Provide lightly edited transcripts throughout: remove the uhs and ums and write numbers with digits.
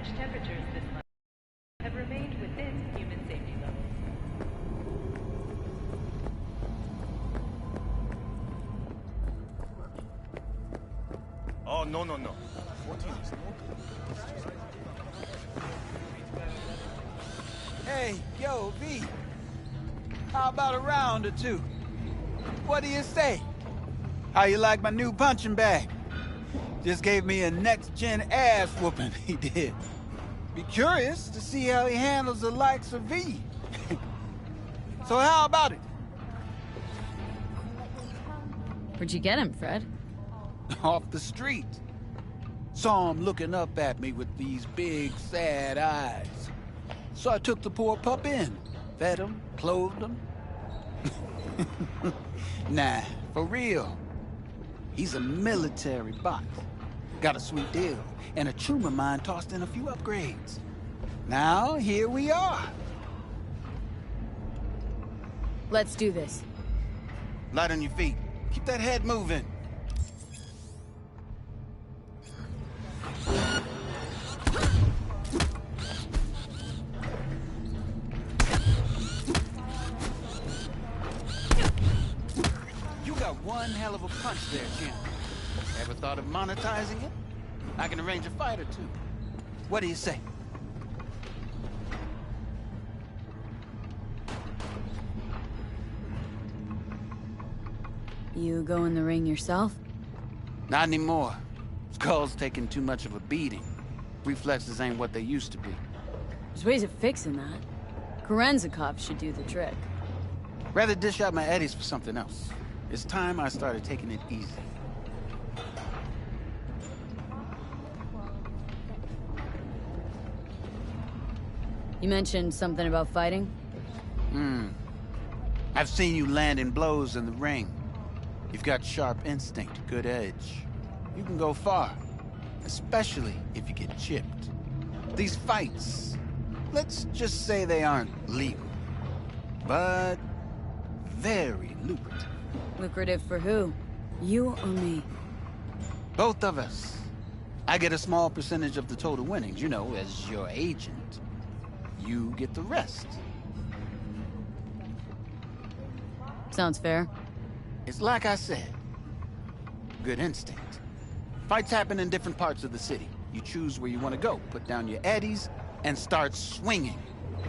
average temperatures this month have remained within human safety levels. Oh, no, no, no. 14 is Hey, yo, V. How about a round or two? What do you say? How you like my new punching bag? Just gave me a next-gen ass whooping, he did. Be curious to see how he handles the likes of V. So how about it? Where'd you get him, Fred? Off the street. Saw him looking up at me with these big, sad eyes. So I took the poor pup in. Fed him, clothed him. Nah, for real. He's a military boss. Got a sweet deal, and a chum of mine tossed in a few upgrades. Now, here we are. Let's do this. Light on your feet. Keep that head moving. You got one hell of a punch there, champ. Ever thought of monetizing it? I can arrange a fight or two. What do you say? You go in the ring yourself? Not anymore. Skull's taking too much of a beating. Reflexes ain't what they used to be. There's ways of fixing that. Korenzikov should do the trick. Rather dish out my eddies for something else. It's time I started taking it easy. You mentioned something about fighting? I've seen you landing blows in the ring. You've got sharp instinct, good edge. You can go far, especially if you get chipped. These fights, let's just say they aren't legal, but very lucrative. Lucrative for who? You or me? Both of us. I get a small percentage of the total winnings, you know, as your agent. You get the rest. Sounds fair. It's like I said. Good instinct. Fights happen in different parts of the city. You choose where you want to go, put down your eddies, and start swinging.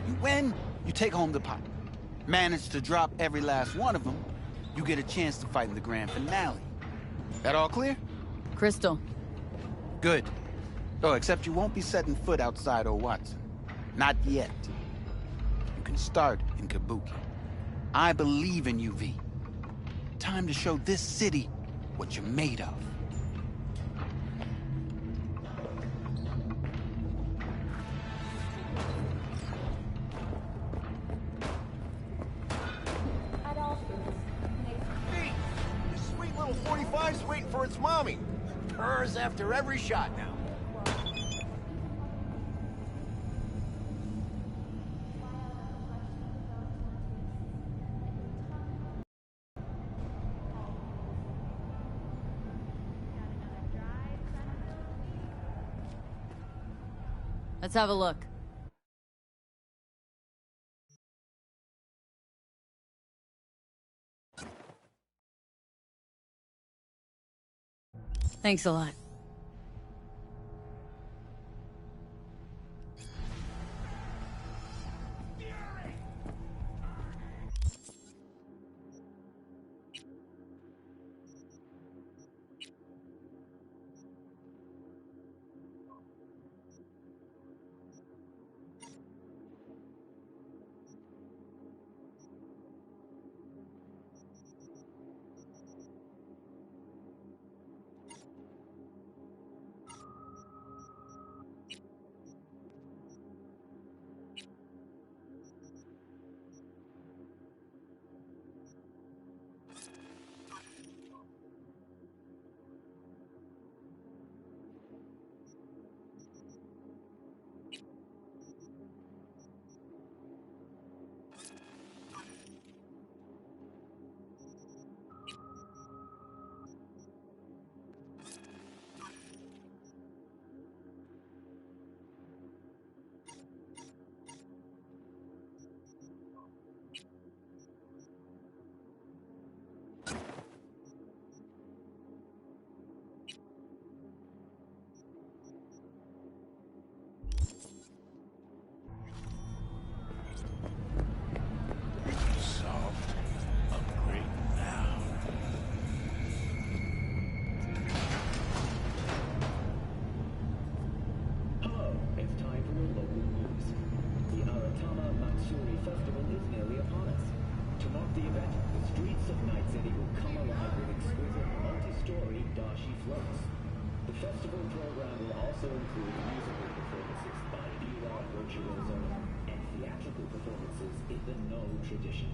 You win, you take home the pot. Manage to drop every last one of them, you get a chance to fight in the grand finale. That all clear? Crystal. Good. Oh, except you won't be setting foot outside old Watson. Not yet. You can start in Kabuki. I believe in you, V. Time to show this city what you're made of. Hey, this sweet little 45's waiting for its mommy. Purrs after every shot now. Let's have a look. Thanks a lot. The festival program will also include musical performances by Ira Virtuoso and theatrical performances in the No tradition.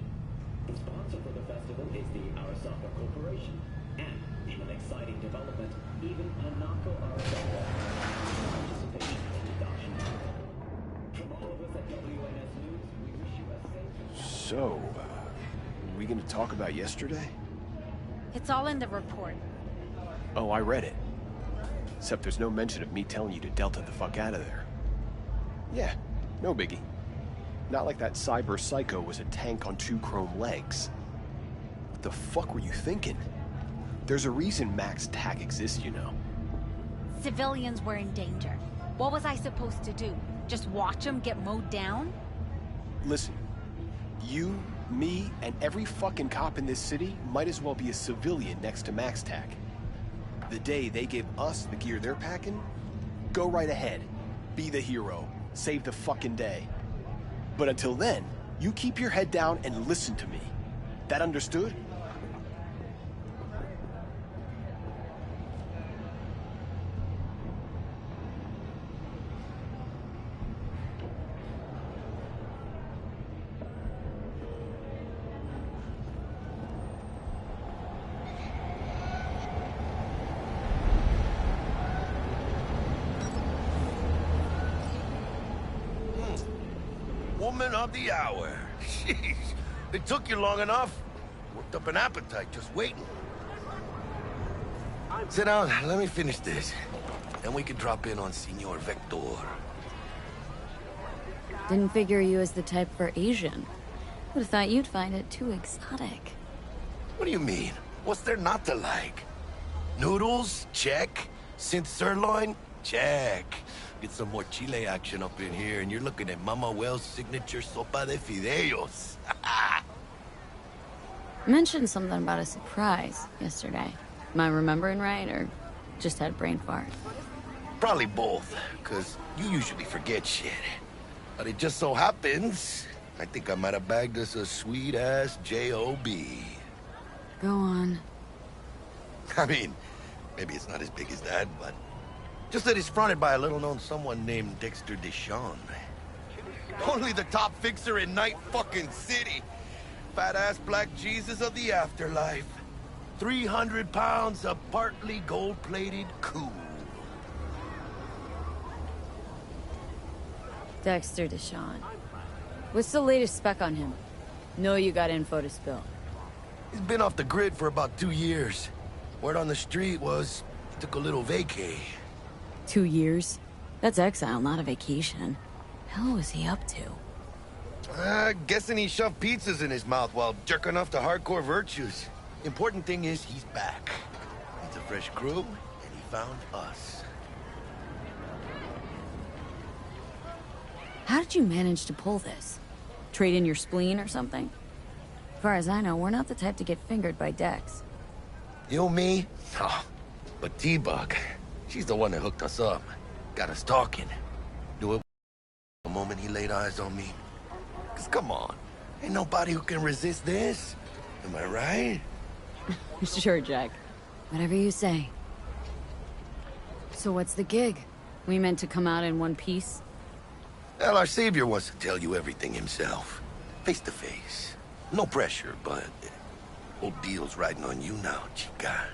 The sponsor for the festival is the Arasaka Corporation, and in an exciting development, even Hanako Arasaka participation in the adoption program. From all of us at WNS News, we wish you a safe... So, are we gonna talk about yesterday? It's all in the report. Oh, I read it. Except there's no mention of me telling you to Delta the fuck out of there. Yeah, no biggie. Not like that cyber psycho was a tank on 2 chrome legs. What the fuck were you thinking? There's a reason Max TAC exists, you know. Civilians were in danger. What was I supposed to do? Just watch them get mowed down? Listen, you, me, and every fucking cop in this city might as well be a civilian next to Max TAC. The day they give us the gear they're packing, go right ahead. Be the hero. Save the fucking day. But until then, you keep your head down and listen to me. That understood? Woman of the hour. Jeez, it took you long enough. Worked up an appetite just waiting. Sit down, let me finish this. Then we can drop in on Senor Vector. Didn't figure you as the type for Asian. Would have thought you'd find it too exotic. What do you mean? What's there not to like? Noodles? Check. Synth sirloin? Check. Get some more chile action up in here, and you're looking at Mama Wells' signature sopa de fideos. Mentioned something about a surprise yesterday. Am I remembering right, or just had a brain fart? Probably both, because you usually forget shit. But it just so happens, I think I might have bagged us a sweet-ass J.O.B. Go on. I mean, maybe it's not as big as that, but... just that it's fronted by a little-known someone named Dexter Deshawn. Only the top fixer in Night fucking City. Fat-ass black Jesus of the afterlife. 300 pounds of partly gold-plated cool. Dexter Deshawn. What's the latest spec on him? Know you got info to spill. He's been off the grid for about 2 years. Word on the street was he took a little vacay. 2 years? That's exile, not a vacation. Hell was he up to? Guessing he shoved pizzas in his mouth while jerking off to hardcore virtues. Important thing is he's back. He's a fresh crew, and he found us. How did you manage to pull this? Trade in your spleen or something? As far as I know, we're not the type to get fingered by Dex. You, me? Oh, but T-Bug, she's the one that hooked us up. Got us talking. Knew it the moment he laid eyes on me. 'Cause come on, ain't nobody who can resist this. Am I right? Sure, Jack. Whatever you say. So what's the gig? We meant to come out in one piece? Well, our savior wants to tell you everything himself. Face to face. No pressure, but whole deal's riding on you now, chica.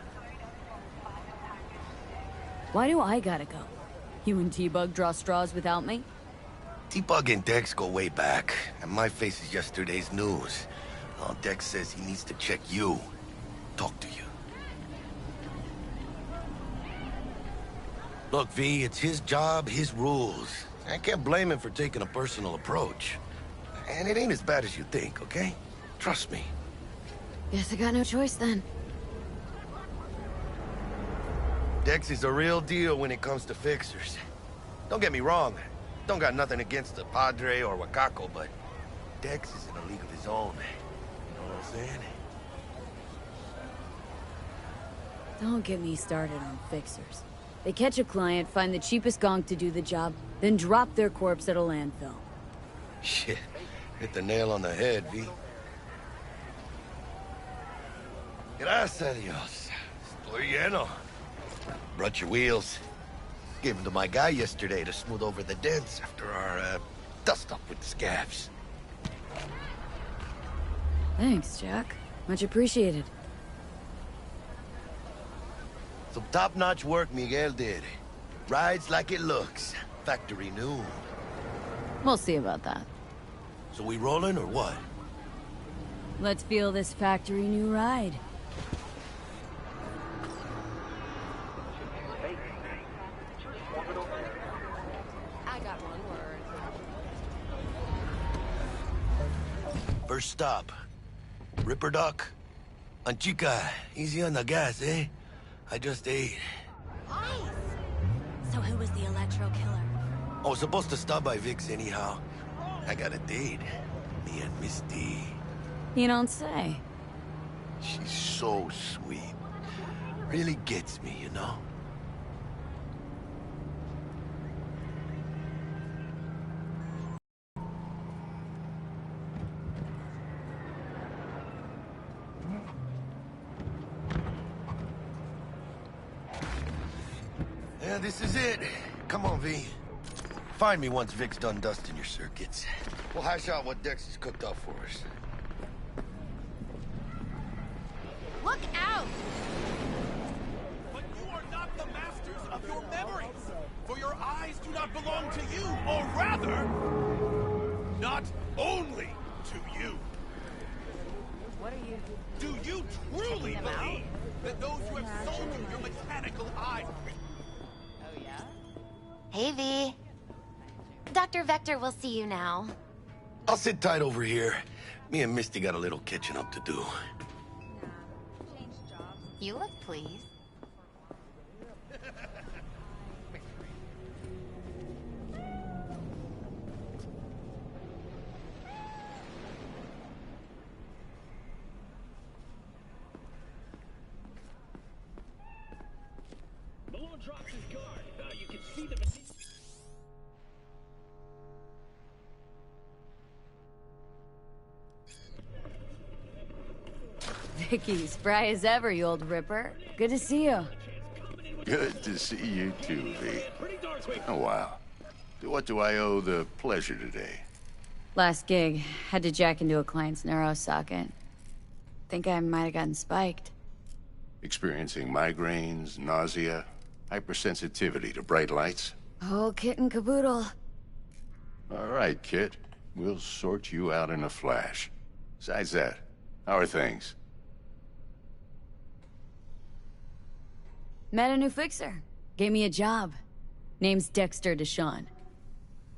Why do I gotta go? You and T-Bug draw straws without me? T-Bug and Dex go way back, and my face is yesterday's news. Oh, Dex says he needs to check you. Talk to you. Look, V, it's his job, his rules. I can't blame him for taking a personal approach. And it ain't as bad as you think, okay? Trust me. Guess I got no choice then. Dex is a real deal when it comes to fixers. Don't get me wrong. Don't got nothing against the Padre or Wakako, but Dex is in a league of his own. You know what I'm saying? Don't get me started on fixers. They catch a client, find the cheapest gonk to do the job, then drop their corpse at a landfill. Shit. Hit the nail on the head, V. Gracias a Dios. Estoy lleno. brought your wheels. Gave them to my guy yesterday to smooth over the dents after our, dust-up with the scabs. Thanks, Jack. Much appreciated. Some top-notch work Miguel did. Rides like it looks. Factory new. We'll see about that. So we rolling or what? Let's feel this factory new ride. I got one word. First stop. Ripper Doc. Anchica, easy on the gas, eh? I just ate. So who was the electro killer? I was supposed to stop by Vic's anyhow. I got a date. Me and Misty. You don't say. She's so sweet. Really gets me, you know? Yeah, this is it. Come on, V. Find me once Vic's done dusting your circuits. We'll hash out what Dex has cooked up for us. Look out! But you are not the masters of your memories, for your eyes do not belong to you, or rather, not only to you. What are you? Do you truly Checking them out? believe that those who have sold you your mechanical eyes? Oh yeah. Hey, V. Dr. Vector will see you now. I'll sit tight over here. Me and Misty got a little catching up to do. You look pleased. Malone drops his guard. You can see the... Vicky, spry as ever, you old ripper. Good to see you. Good to see you too, V. Oh, wow. What do I owe the pleasure today? Last gig, had to jack into a client's neuro socket. Think I might have gotten spiked. Experiencing migraines, nausea, hypersensitivity to bright lights? Oh, kit and caboodle. All right, Kit. We'll sort you out in a flash. Besides that, how are things? Met a new fixer. Gave me a job. Name's Dexter Deshawn.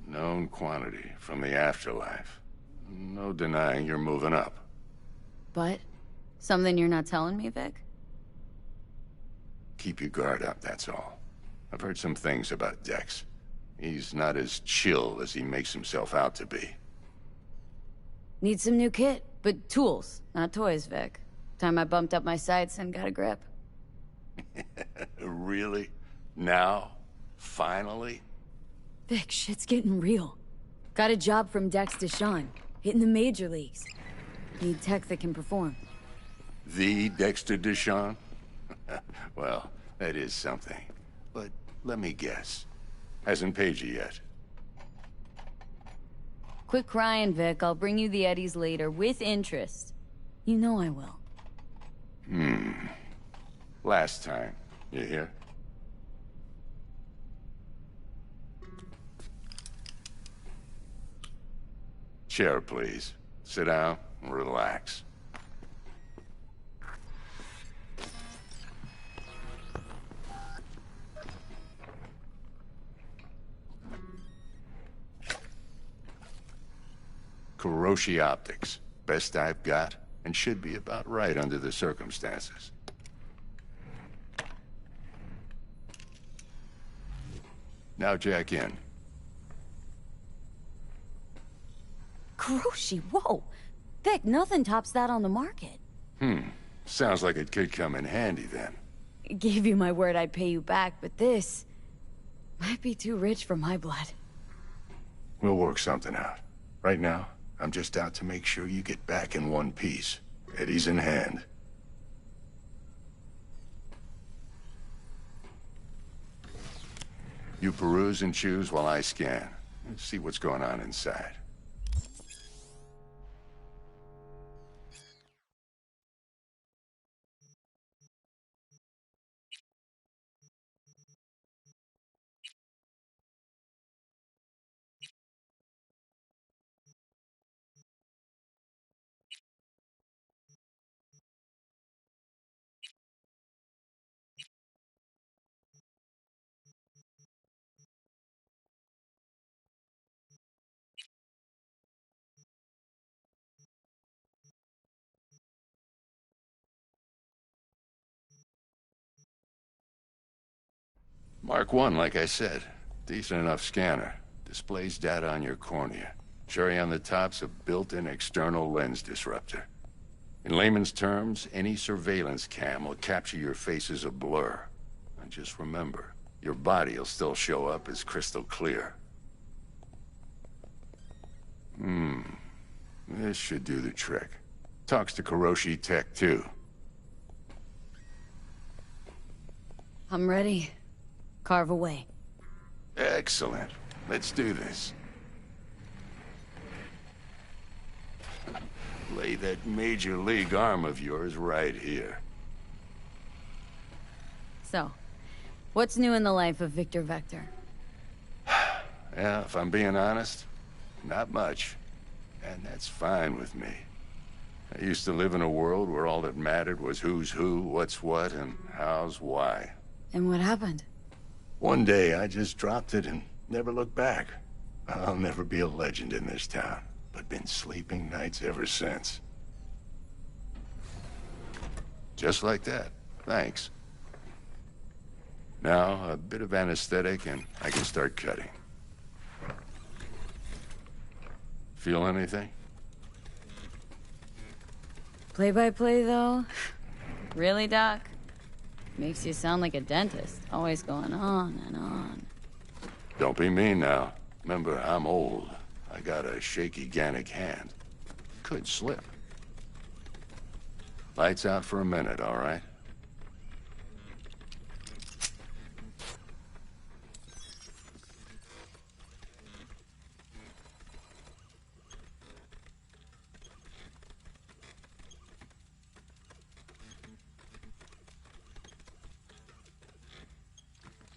Known quantity from the afterlife. No denying you're moving up. But? Something you're not telling me, Vic? Keep your guard up, that's all. I've heard some things about Dex. He's not as chill as he makes himself out to be. Need some new kit, but tools, not toys, Vic. Time I bumped up my sights and got a grip. Really? Now? Finally? Vic, shit's getting real. Got a job from Dex Deshawn, hitting the major leagues. Need tech that can perform. The Dexter Deshawn? Well, that is something. But let me guess. Hasn't paid you yet. Quit crying, Vic. I'll bring you the eddies later, with interest. You know I will. Last time. You hear? Chair, please. Sit down and relax. Kuroshi Optics. Best I've got, and should be about right under the circumstances. Now jack in. Kuroshi, whoa! Vic, nothing tops that on the market. Sounds like it could come in handy then. Gave you my word I'd pay you back, but this might be too rich for my blood. We'll work something out. Right now, I'm just out to make sure you get back in one piece. Eddie's in hand. You peruse and choose while I scan. Let's see what's going on inside. Mark 1, like I said. Decent enough scanner. Displays data on your cornea. Cherry on the top's a built-in external lens disruptor. In layman's terms, any surveillance cam will capture your face as a blur. And just remember, your body will still show up as crystal clear. This should do the trick. Talks to Kuroshi Tech, too. I'm ready. Carve away. Excellent. Let's do this. Lay that major league arm of yours right here. So, what's new in the life of Victor Vector? Yeah, if I'm being honest, not much. And that's fine with me. I used to live in a world where all that mattered was who's who, what's what, and how's why. And what happened? One day, I just dropped it and never looked back. I'll never be a legend in this town, but been sleeping nights ever since. Just like that. Thanks. Now, a bit of anesthetic and I can start cutting. Feel anything? Play-by-play, though? Really, Doc? Makes you sound like a dentist, always going on and on. Don't be mean now. Remember, I'm old. I got a shaky Gannic hand. Could slip. Lights out for a minute, all right?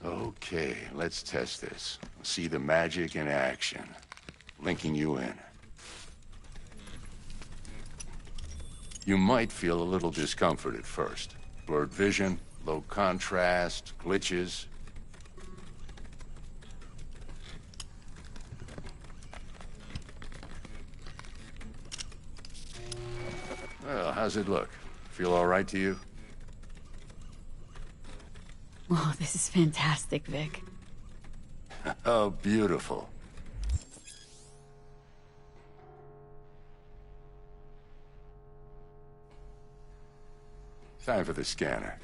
Okay, let's test this. See the magic in action. Linking you in. You might feel a little discomfort at first. Blurred vision, low contrast, glitches. Well, how's it look? Feel all right to you? Oh, this is fantastic, Vic. Oh, beautiful. Time for the scanner.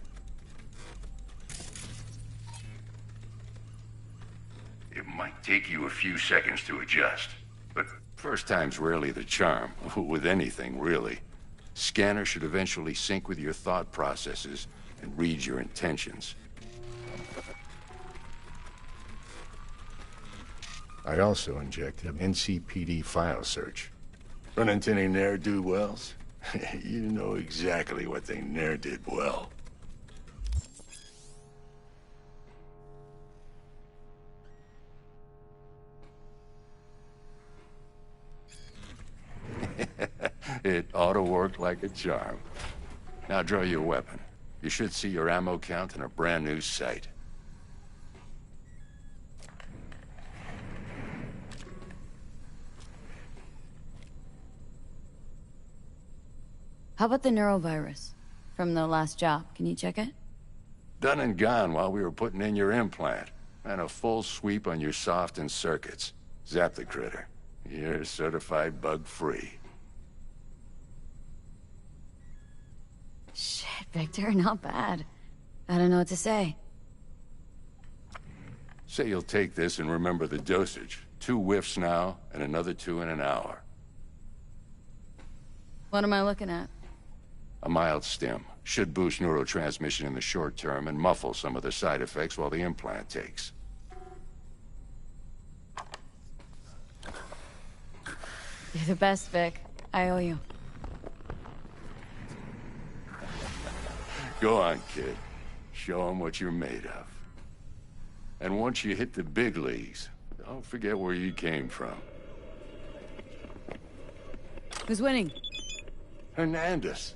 It might take you a few seconds to adjust, but first time's rarely the charm, with anything, really. Scanner should eventually sync with your thought processes and read your intentions. I also injected an NCPD file search. Run into any ne'er-do-wells? You know exactly what they ne'er did well. It ought to work like a charm. Now draw your weapon. You should see your ammo count in a brand new sight. How about the neurovirus? From the last job, can you check it? Done and gone while we were putting in your implant. And a full sweep on your soft and circuits. Zap the critter. You're certified bug-free. Shit, Victor, not bad. I don't know what to say. Say you'll take this and remember the dosage. 2 whiffs now, and another 2 in an hour. What am I looking at? A mild stim. Should boost neurotransmission in the short term and muffle some of the side effects while the implant takes. You're the best, Vic. I owe you. Go on, kid. Show 'em what you're made of. And once you hit the big leagues, don't forget where you came from. Who's winning? Hernandez.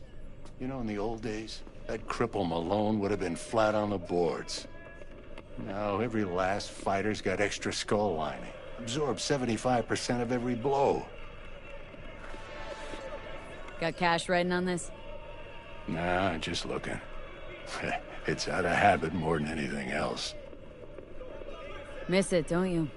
You know, in the old days, that cripple Malone would have been flat on the boards. Now, every last fighter's got extra skull lining. Absorbs 75% of every blow. Got cash writing on this? Nah, just looking. It's out of habit more than anything else. Miss it, don't you?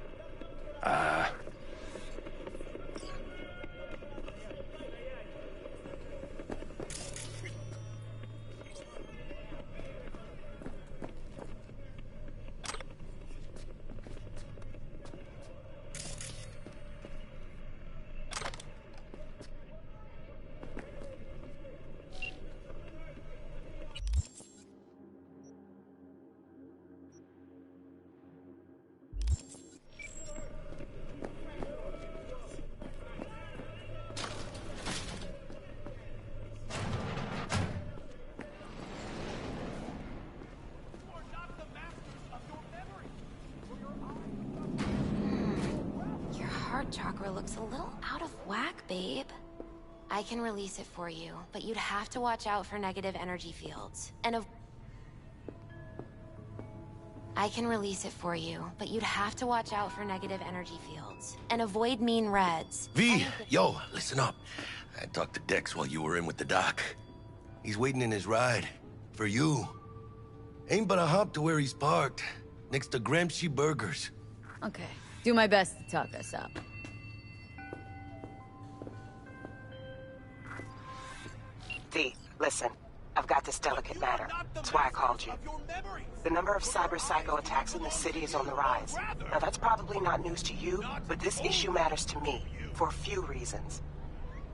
Your heart chakra looks a little out of whack, babe. I can release it for you, but you'd have to watch out for negative energy fields. I can release it for you, but you'd have to watch out for negative energy fields. And avoid mean reds. V, yo, listen up. I talked to Dex while you were in with the doc. He's waiting in his ride. For you. Ain't but a hop to where he's parked. Next to Gramsci Burgers. Okay. Do my best to talk us up. V, listen. I've got this delicate matter. That's why I called you. The number of cyber-psycho attacks in the city is on the rise. Now, that's probably not news to you, but this issue matters to me for a few reasons.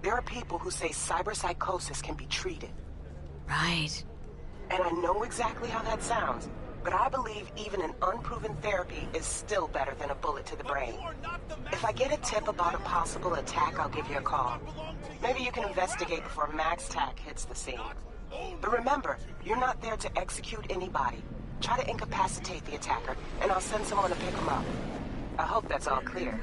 There are people who say cyberpsychosis can be treated. Right. And I know exactly how that sounds, but I believe even an unproven therapy is still better than a bullet to the brain. If I get a tip about a possible attack, I'll give you a call. Maybe you can investigate before MaxTac hits the scene. But remember, you're not there to execute anybody. Try to incapacitate the attacker, and I'll send someone to pick him up. I hope that's all clear.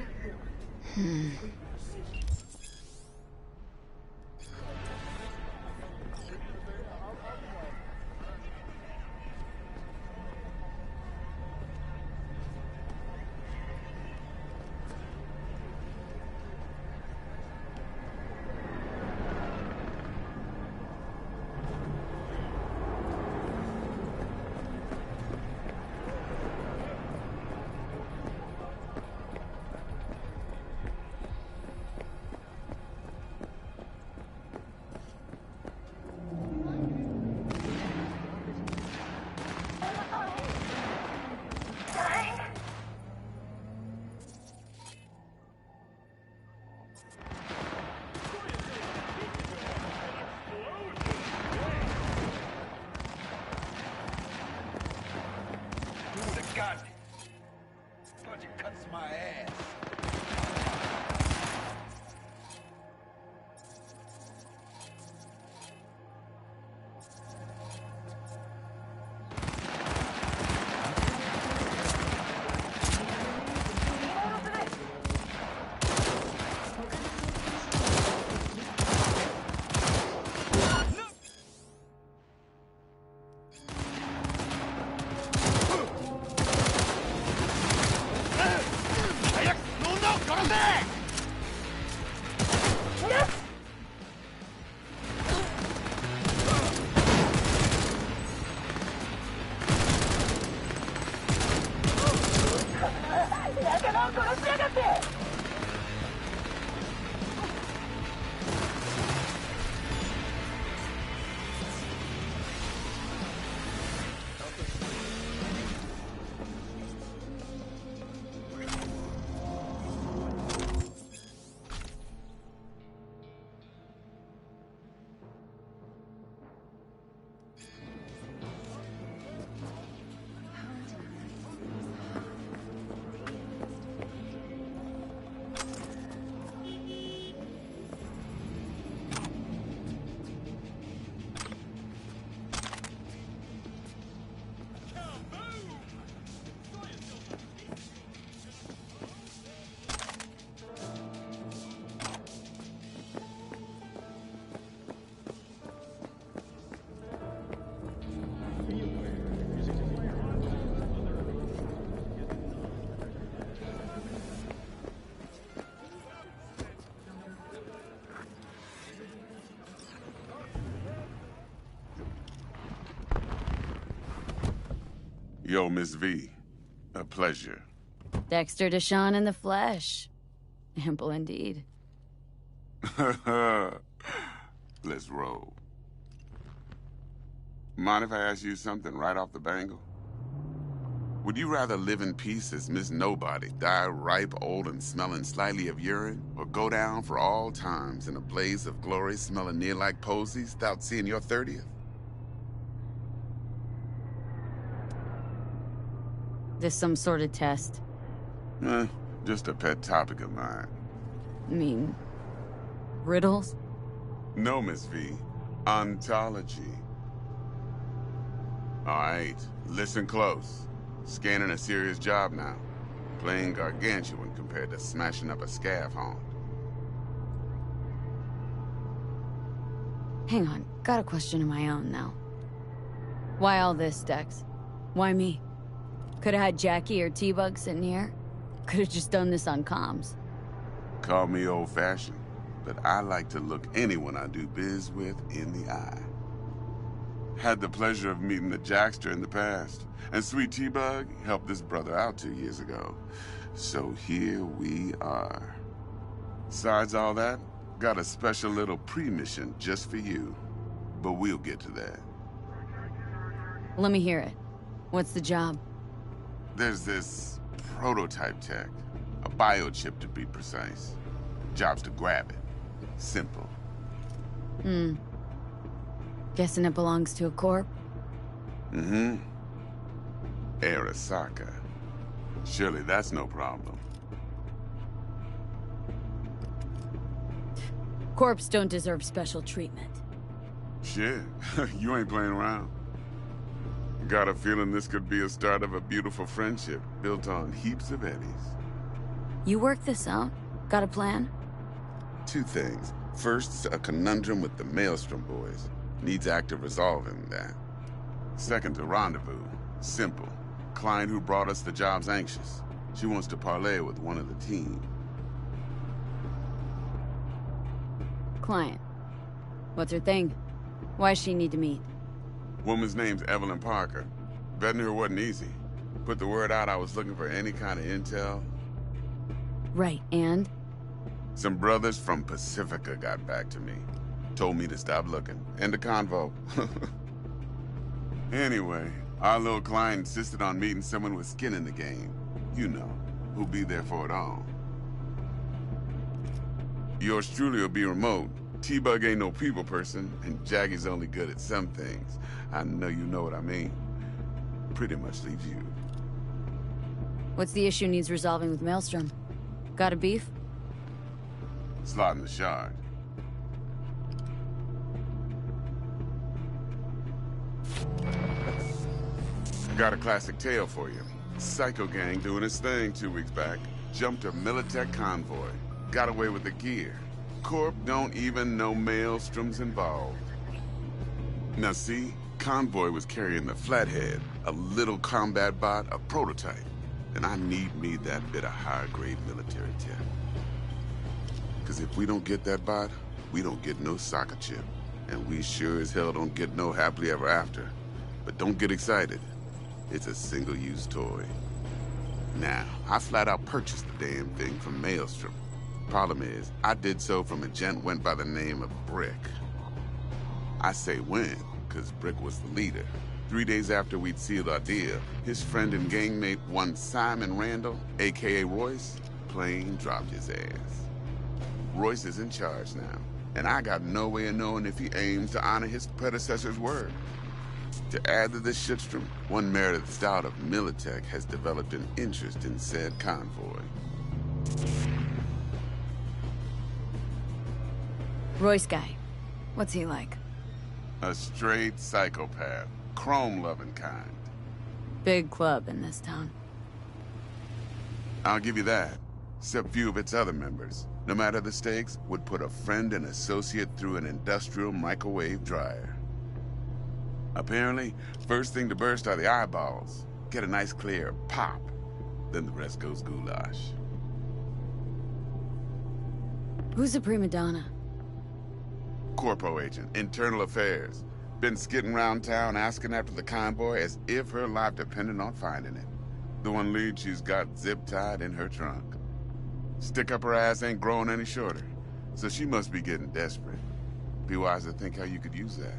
Yo, Miss V. A pleasure. Dexter Deshawn in the flesh. Ample indeed. Let's roll. Mind if I ask you something right off the bangle? Would you rather live in peace as Miss Nobody, die ripe, old, and smelling slightly of urine, or go down for all times in a blaze of glory smelling near like posies without seeing your 30th? This some sort of test? Just a pet topic of mine. I mean, riddles? No, Miss V. Ontology. All right, listen close. Scanning a serious job now. Playing gargantuan compared to smashing up a scav haunt. Hang on, got a question of my own now. Why all this, Dex? Why me? Could've had Jackie or T-Bug sitting here. Could've just done this on comms. Call me old-fashioned, but I like to look anyone I do biz with in the eye. Had the pleasure of meeting the Jackster in the past, and Sweet T-Bug helped this brother out 2 years ago. So here we are. Besides all that, got a special little pre-mission just for you. But we'll get to that. Let me hear it. What's the job? There's this prototype tech, a biochip to be precise. Job's to grab it. Simple. Guessing it belongs to a corp? Mm-hmm. Arasaka. Surely that's no problem. Corps don't deserve special treatment. Shit, you ain't playing around. Got a feeling this could be a start of a beautiful friendship built on heaps of eddies. You work this out? Got a plan? 2 things. First, a conundrum with the Maelstrom boys. Needs active resolving that. Second, a rendezvous. Simple. Client who brought us the job's anxious. She wants to parlay with one of the team. Client. What's her thing? Why's she need to meet? Woman's name's Evelyn Parker. Vetting her wasn't easy. Put the word out I was looking for any kind of intel. Right, and? Some brothers from Pacifica got back to me. Told me to stop looking. End the convo. Anyway, our little client insisted on meeting someone with skin in the game. You know, who'll be there for it all. Yours truly will be remote. T-Bug ain't no people person, and Jaggy's only good at some things. I know you know what I mean. Pretty much leaves you. What's the issue needs resolving with Maelstrom? Got a beef? Slotting the shard. Got a classic tale for you. Psycho gang doing its thing 2 weeks back. Jumped a Militech convoy. Got away with the gear. Corp don't even know Maelstrom's involved. Now see, convoy was carrying the Flathead, a little combat bot, a prototype. And I need me that bit of high-grade military tech. Cause if we don't get that bot, we don't get no soccer chip. And we sure as hell don't get no happily ever after. But don't get excited. It's a single-use toy. Now, I flat out purchased the damn thing from Maelstrom. Problem is, I did so from a gent went by the name of Brick. I say when, cause Brick was the leader. 3 days after we'd sealed our deal, his friend and gangmate, one Simon Randall, aka Royce, plain dropped his ass. Royce is in charge now, and I got no way of knowing if he aims to honor his predecessor's word. To add to this shitstorm, one Meredith Stout of Militech has developed an interest in said convoy. Royce guy. What's he like? A straight psychopath. Chrome-loving kind. Big club in this town. I'll give you that. Except few of its other members, no matter the stakes, would put a friend and associate through an industrial microwave dryer. Apparently, first thing to burst are the eyeballs. Get a nice clear pop. Then the rest goes goulash. Who's the prima donna? Corpo agent, internal affairs. Been skidding around town asking after the convoy as if her life depended on finding it. The one lead she's got zip-tied in her trunk. Stick up her ass ain't growing any shorter, so she must be getting desperate. Be wise to think how you could use that.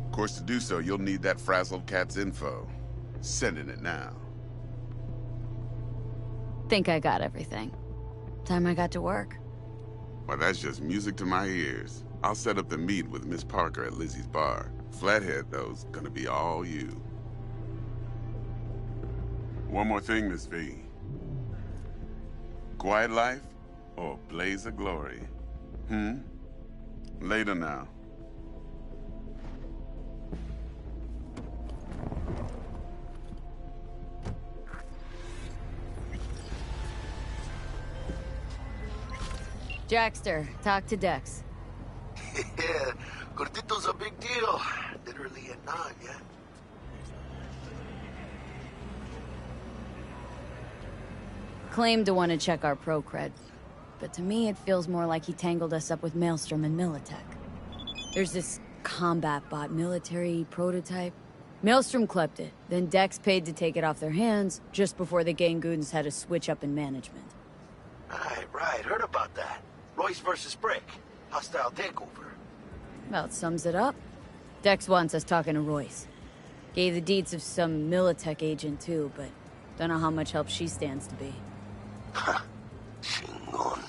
Of course, to do so, you'll need that frazzled cat's info. Sending it now. Think I got everything. Time I got to work. Well, that's just music to my ears. I'll set up the meet with Miss Parker at Lizzie's bar. Flathead, though's gonna be all you. One more thing, Miss V. Quiet life or blaze of glory? Later now. Jackster, talk to Dex. Yeah, Gordito's a big deal. Literally a nod, yeah? Claimed to want to check our pro cred, but to me it feels more like he tangled us up with Maelstrom and Militech. There's this combat bot military prototype. Maelstrom clept it, then Dex paid to take it off their hands just before the Gangoons had a switch up in management. Right, heard about that. Royce versus Brick. Hostile takeover. About sums it up. Dex wants us talking to Royce. Gave the deeds of some Militech agent too, but don't know how much help she stands to be. Chingon.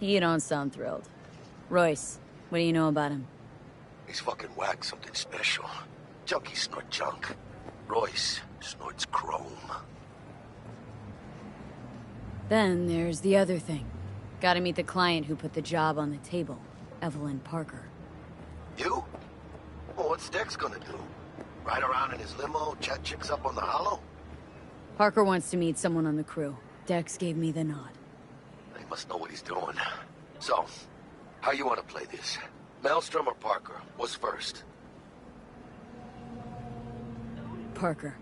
You don't sound thrilled. Royce, what do you know about him? He's fucking whack, something special. Junkies snort junk. Royce snorts chrome. Then there's the other thing. Gotta meet the client who put the job on the table, Evelyn Parker. You? Well, what's Dex gonna do? Ride around in his limo, chat chicks up on the hollow? Parker wants to meet someone on the crew. Dex gave me the nod. He must know what he's doing. So, how you want to play this? Maelstrom or Parker? What's first? Parker.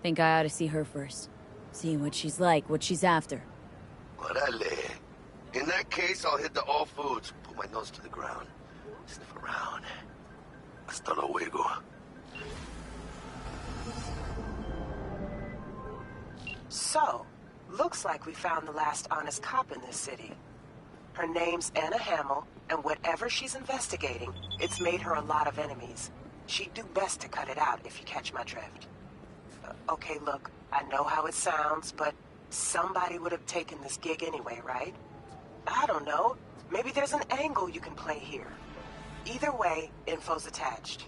Think I ought to see her first. See what she's like, what she's after. Orale. In that case, I'll hit the all foods, put my nose to the ground, sniff around. Hasta luego. So, looks like we found the last honest cop in this city. Her name's Anna Hamill, and whatever she's investigating, it's made her a lot of enemies. She'd do best to cut it out, if you catch my drift. Okay, look, I know how it sounds, but somebody would have taken this gig anyway, right? I don't know. Maybe there's an angle you can play here. Either way, info's attached.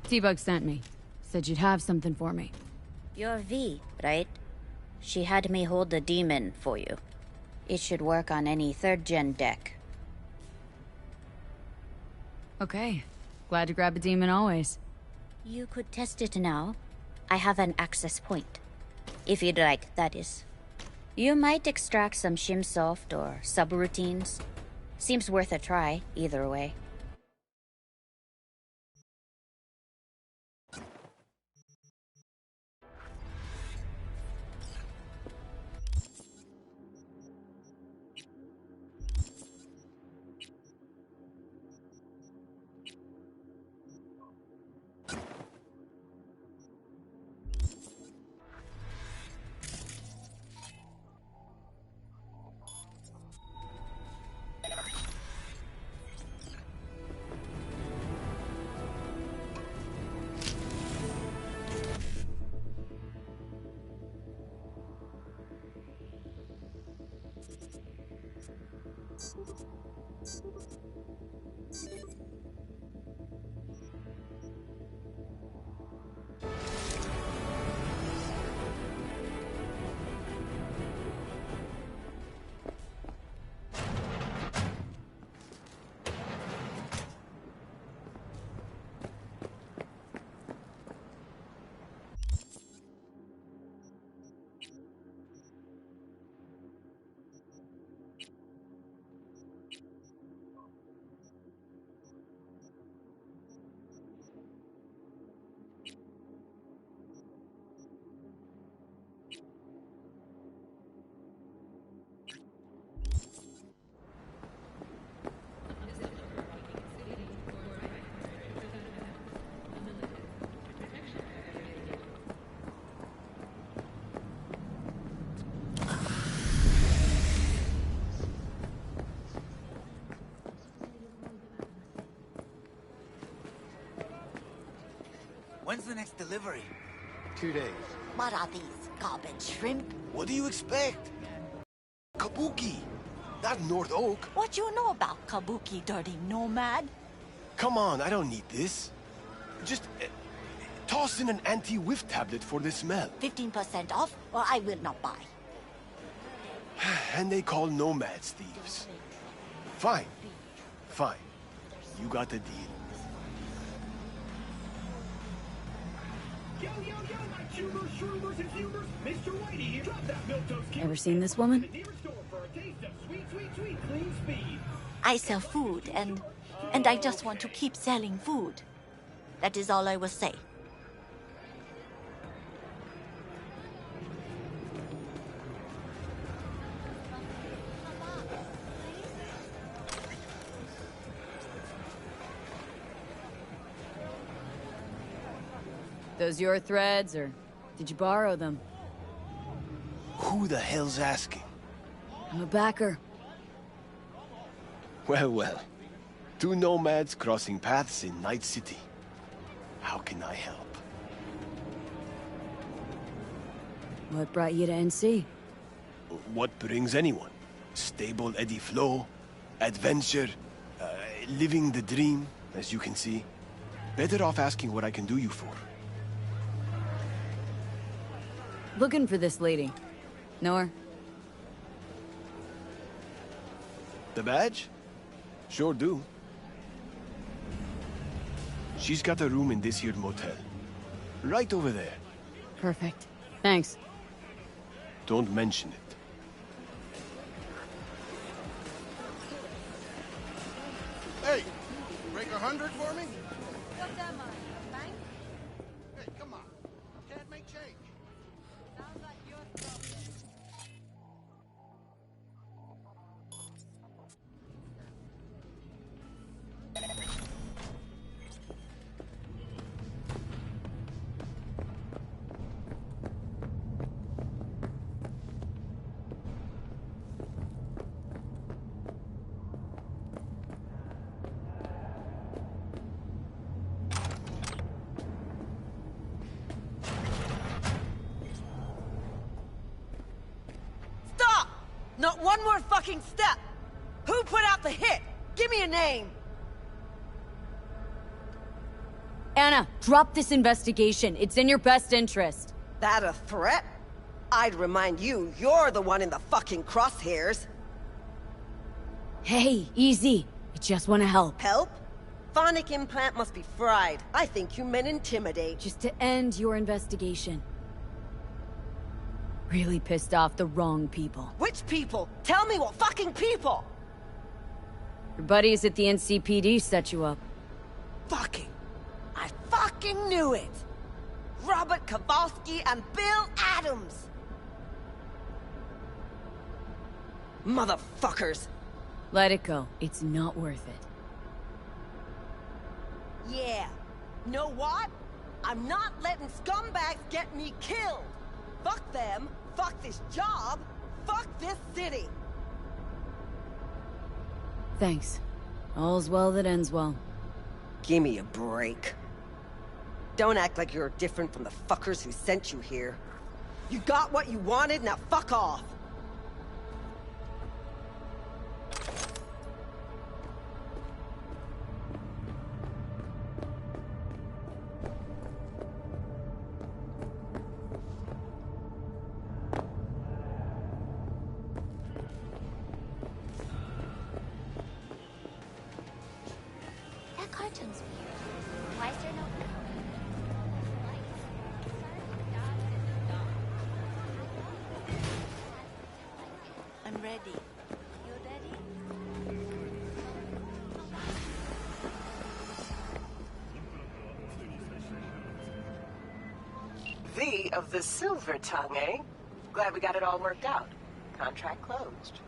T-Bug sent me. Said you'd have something for me. You're V, right? She had me hold the demon for you. It should work on any 3rd-gen deck. Okay. Glad to grab a demon always. You could test it now. I have an access point. If you'd like, that is. You might extract some shimsoft or subroutines. Seems worth a try, either way. When's the next delivery? 2 days. What are these, garbage shrimp? What do you expect? Kabuki, not North Oak. What you know about Kabuki, dirty nomad? Come on, I don't need this. Just toss in an anti-whiff tablet for the smell. 15% off, or I will not buy. And they call nomads thieves. Fine. Fine. You got the deal. Yo, yo, yo, my tubers, shroomers, and fumers. Mr. Whitey here. Drop that milk-toast kid. Ever seen this woman? The nearest store for a taste of sweet, sweet, sweet, clean speed. I sell food, and I just want to keep selling food. That is all I will say. Those your threads, or did you borrow them? Who the hell's asking? I'm a backer. Well, well. Two nomads crossing paths in Night City. How can I help? What brought you to NC? What brings anyone? Stable Eddie Flow, adventure, living the dream, as you can see. Better off asking what I can do you for. Looking for this lady. Know her? The badge? Sure do. She's got a room in this here motel. Right over there. Perfect. Thanks. Don't mention it. Hey, break 100 for me? What's that, man? A bank? Hey, come on. Can't make change. Sounds like your problem. Stop! Not one more fucking step! Who put out the hit? Give me a name! Anna, drop this investigation. It's in your best interest. That a threat? I'd remind you, you're the one in the fucking crosshairs. Hey, easy. I just want to help. Help? Phonic implant must be fried. I think you meant intimidate. Just to end your investigation. Really pissed off the wrong people. Which people? Tell me what fucking people! Your buddies at the NCPD set you up. I fucking knew it! Robert Kowalski and Bill Adams! Motherfuckers! Let it go. It's not worth it. Yeah. Know what? I'm not letting scumbags get me killed! Fuck them, fuck this job, fuck this city! Thanks. All's well that ends well. Give me a break. Don't act like you're different from the fuckers who sent you here. You got what you wanted, now fuck off! That cartoon's weird. Why is there no... I'm ready. You ready? V of the Silver Tongue, eh? Glad we got it all worked out. Contract closed.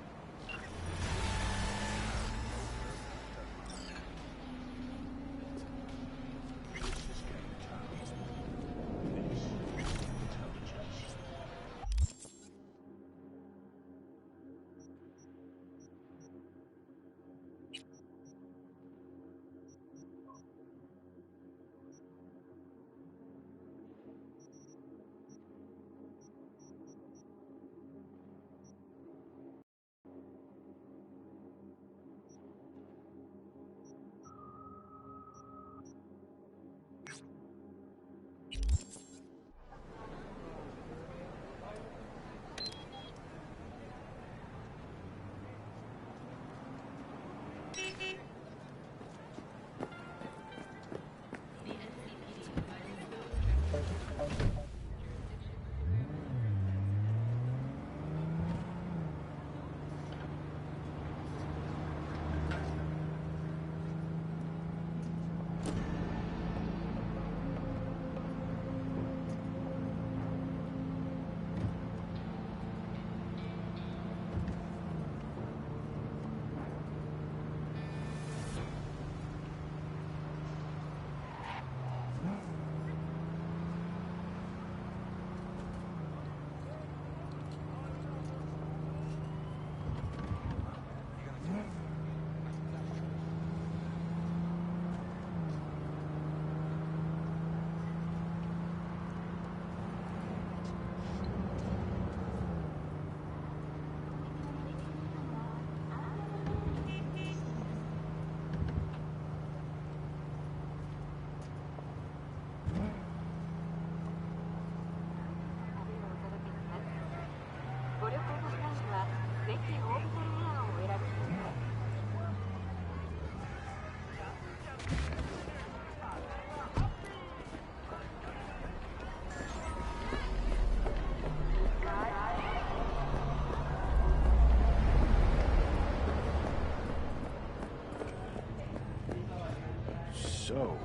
So,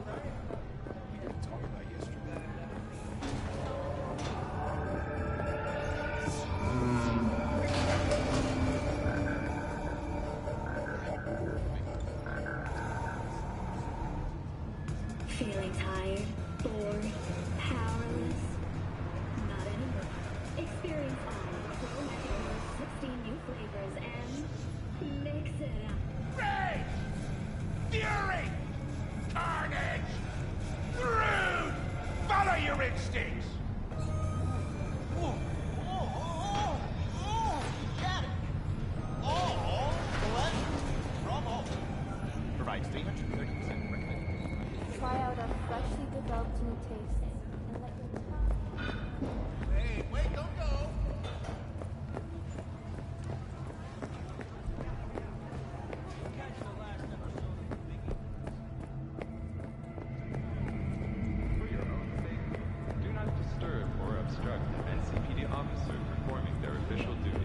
we gonna talk about yesterday? Feeling tired, bored, powerless? Not anymore. Experience all of Pro Mega's 16 new flavors and mix it up. Rage! Fury! Carnage! obstruct an NCPD officer performing their official duties.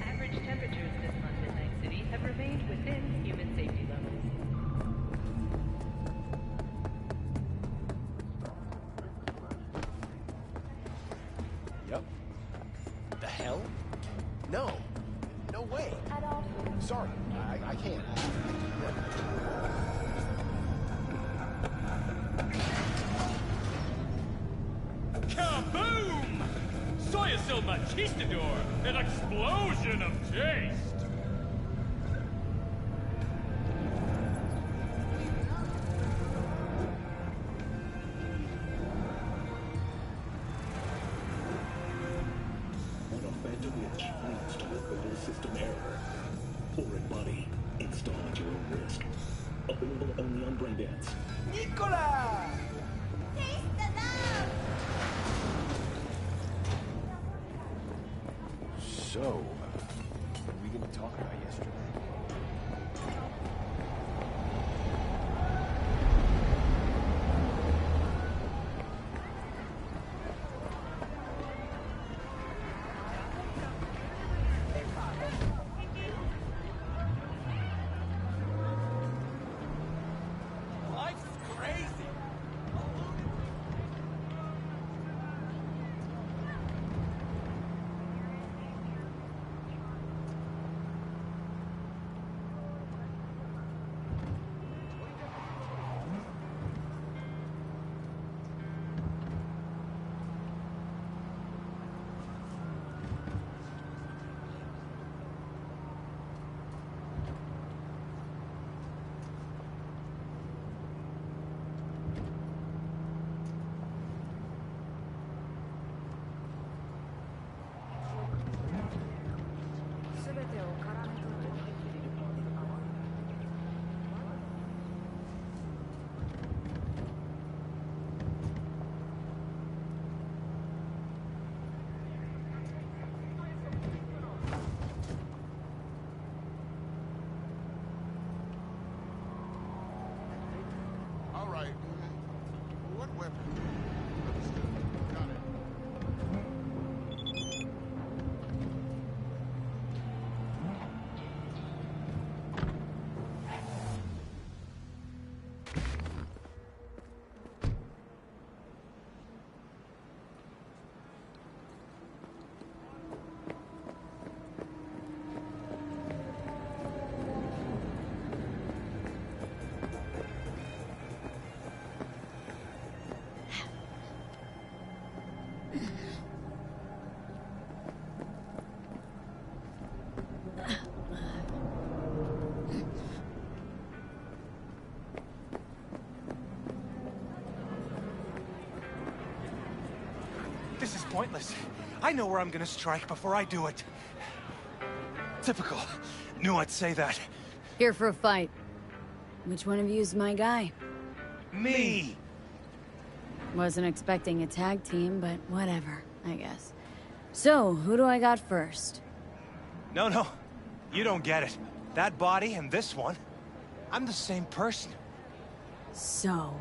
Average temperatures this month in Night City have remained within human safety levels. Yep. The hell? No. No way. Sorry, I can't. Kaboom! Soy es el machistador, an explosion of taste! When a phantom witch leads to a fatal system error, foreign body, install at your own risk. Available only on Braindance. Nicola! So, what are we going to talk about yesterday? Life's crazy. pointless. I know where I'm gonna strike before I do it. Typical. Knew I'd say that. Here for a fight. Which one of you is my guy? Me! Wasn't expecting a tag team, but whatever, I guess. So, who do I got first? No. You don't get it. That body and this one, I'm the same person. So,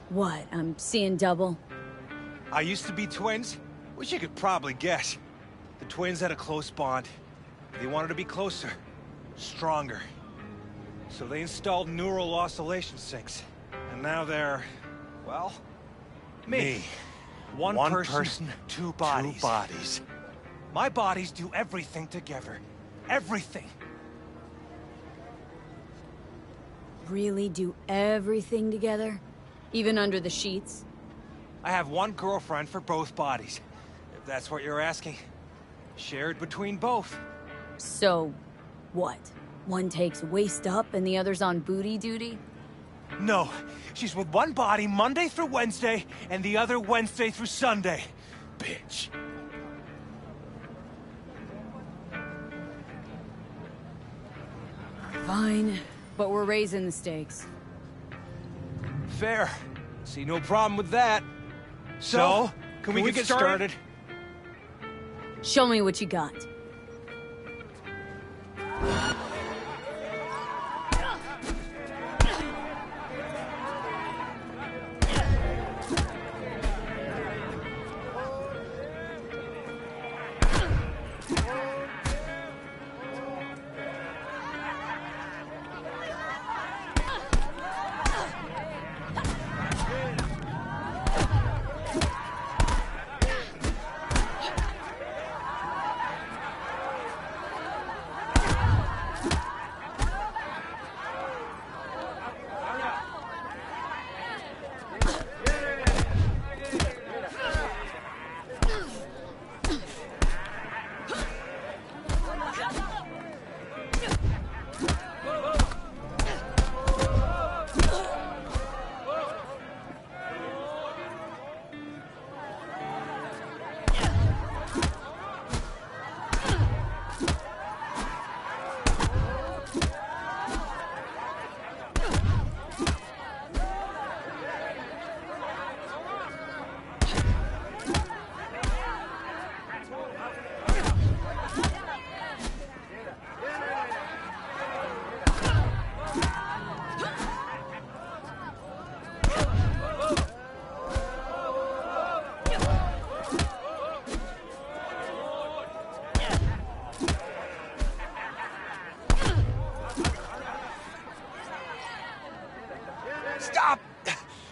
what? I'm seeing double? I used to be twins, which you could probably guess. The twins had a close bond. They wanted to be closer, stronger. So they installed neural oscillation sinks. And now they're, well, me. One person, two bodies. My bodies do everything together. Everything. Really do everything together? Even under the sheets? I have one girlfriend for both bodies, if that's what you're asking. Shared between both. So, what? One takes waist up and the other's on booty duty? No, she's with one body Monday through Wednesday, and the other Wednesday through Sunday. Bitch. Fine, but we're raising the stakes. Fair. See no problem with that. So, can we get started? Show me what you got.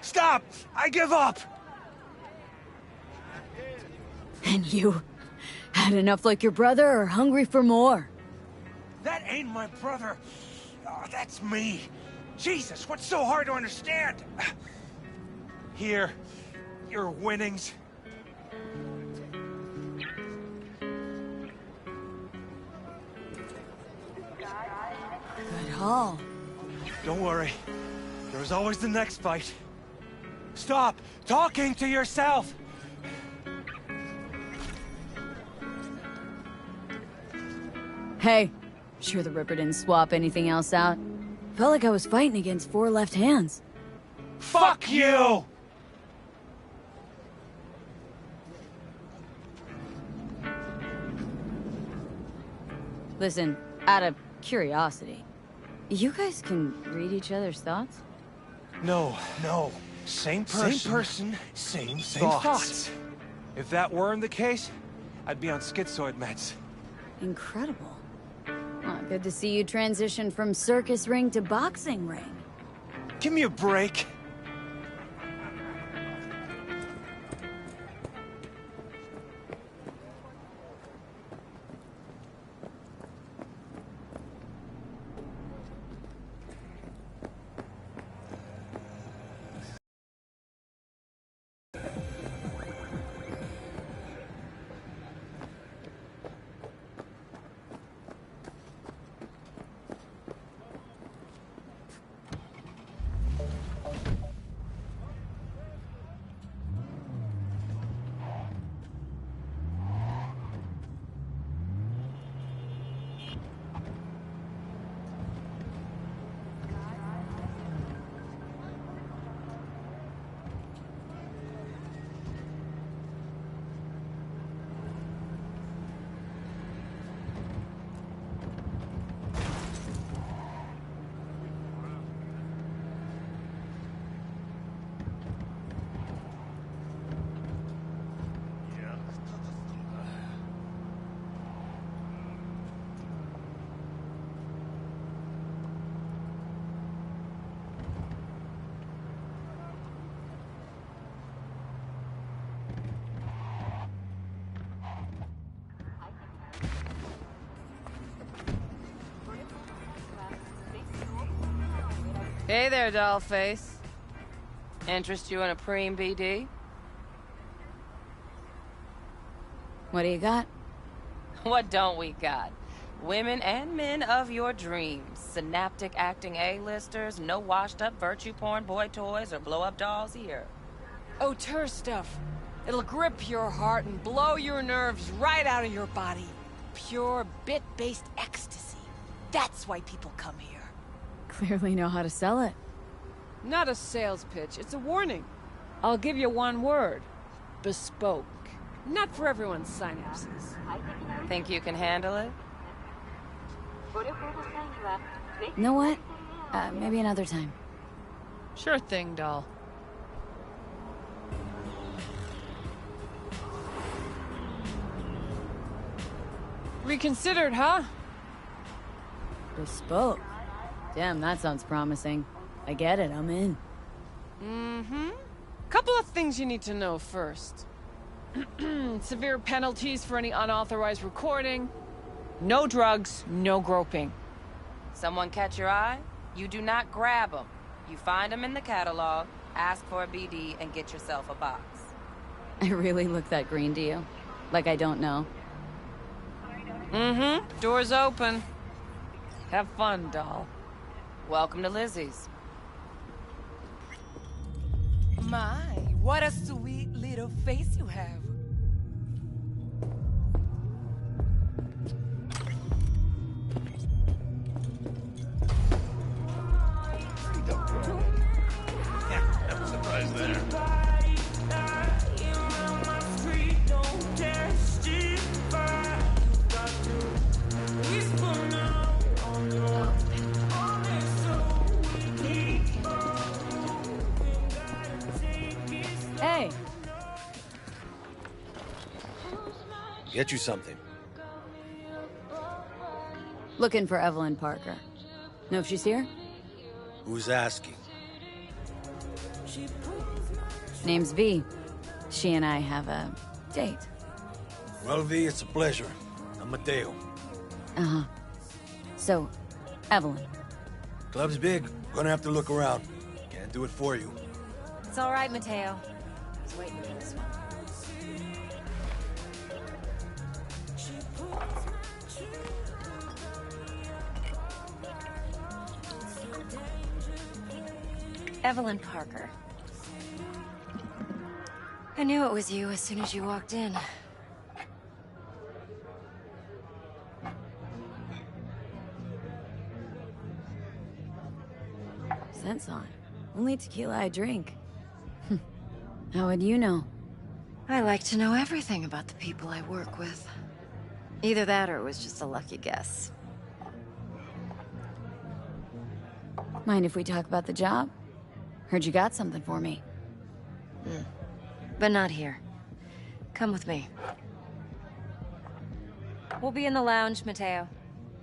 Stop! I give up! And you? Had enough like your brother, or hungry for more? That ain't my brother. Oh, that's me. Jesus, what's so hard to understand? Here, your winnings. Good haul. Don't worry. There's always the next fight. Stop talking to yourself! Hey, sure the Ripper didn't swap anything else out? Felt like I was fighting against four left hands. Fuck you! Listen, out of curiosity, you guys can read each other's thoughts? No. Same person, same thoughts. If that weren't the case, I'd be on schizoid meds. Incredible. Well, good to see you transition from circus ring to boxing ring. Give me a break. Hey there, dollface. Interest you in a preem BD? What do you got? What don't we got? Women and men of your dreams. Synaptic acting A-listers, no washed-up virtue porn boy toys or blow-up dolls here. Auteur stuff. It'll grip your heart and blow your nerves right out of your body. Pure bit-based ecstasy. That's why people come here. Clearly know how to sell it. Not a sales pitch, it's a warning. I'll give you one word. Bespoke. Not for everyone's synapses. Think you can handle it? You know what? Maybe another time. Sure thing, doll. Reconsidered, huh? Bespoke. Damn, that sounds promising. I get it, I'm in. Mm-hmm. Couple of things you need to know first. Severe penalties for any unauthorized recording. No drugs, no groping. Someone catch your eye? You do not grab them. You find them in the catalog, ask for a BD, and get yourself a box. I really look that green to you? Like I don't know? Mm-hmm. Door's open. Have fun, doll. Welcome to Lizzie's. My, what a sweet little face you have. I'm surprised there. Hey! Get you something. Looking for Evelyn Parker. Know if she's here? Who's asking? Name's V. She and I have a date. Well, V, it's a pleasure. I'm Mateo. Uh-huh. So, Evelyn. Club's big. Gonna have to look around. Can't do it for you. It's all right, Mateo. I was waiting for this one. Evelyn Parker. I knew it was you as soon as you walked in. Scent's on. Only tequila I drink. How would you know? I like to know everything about the people I work with. Either that or it was just a lucky guess. Mind if we talk about the job? Heard you got something for me. But not here. Come with me. We'll be in the lounge, Mateo.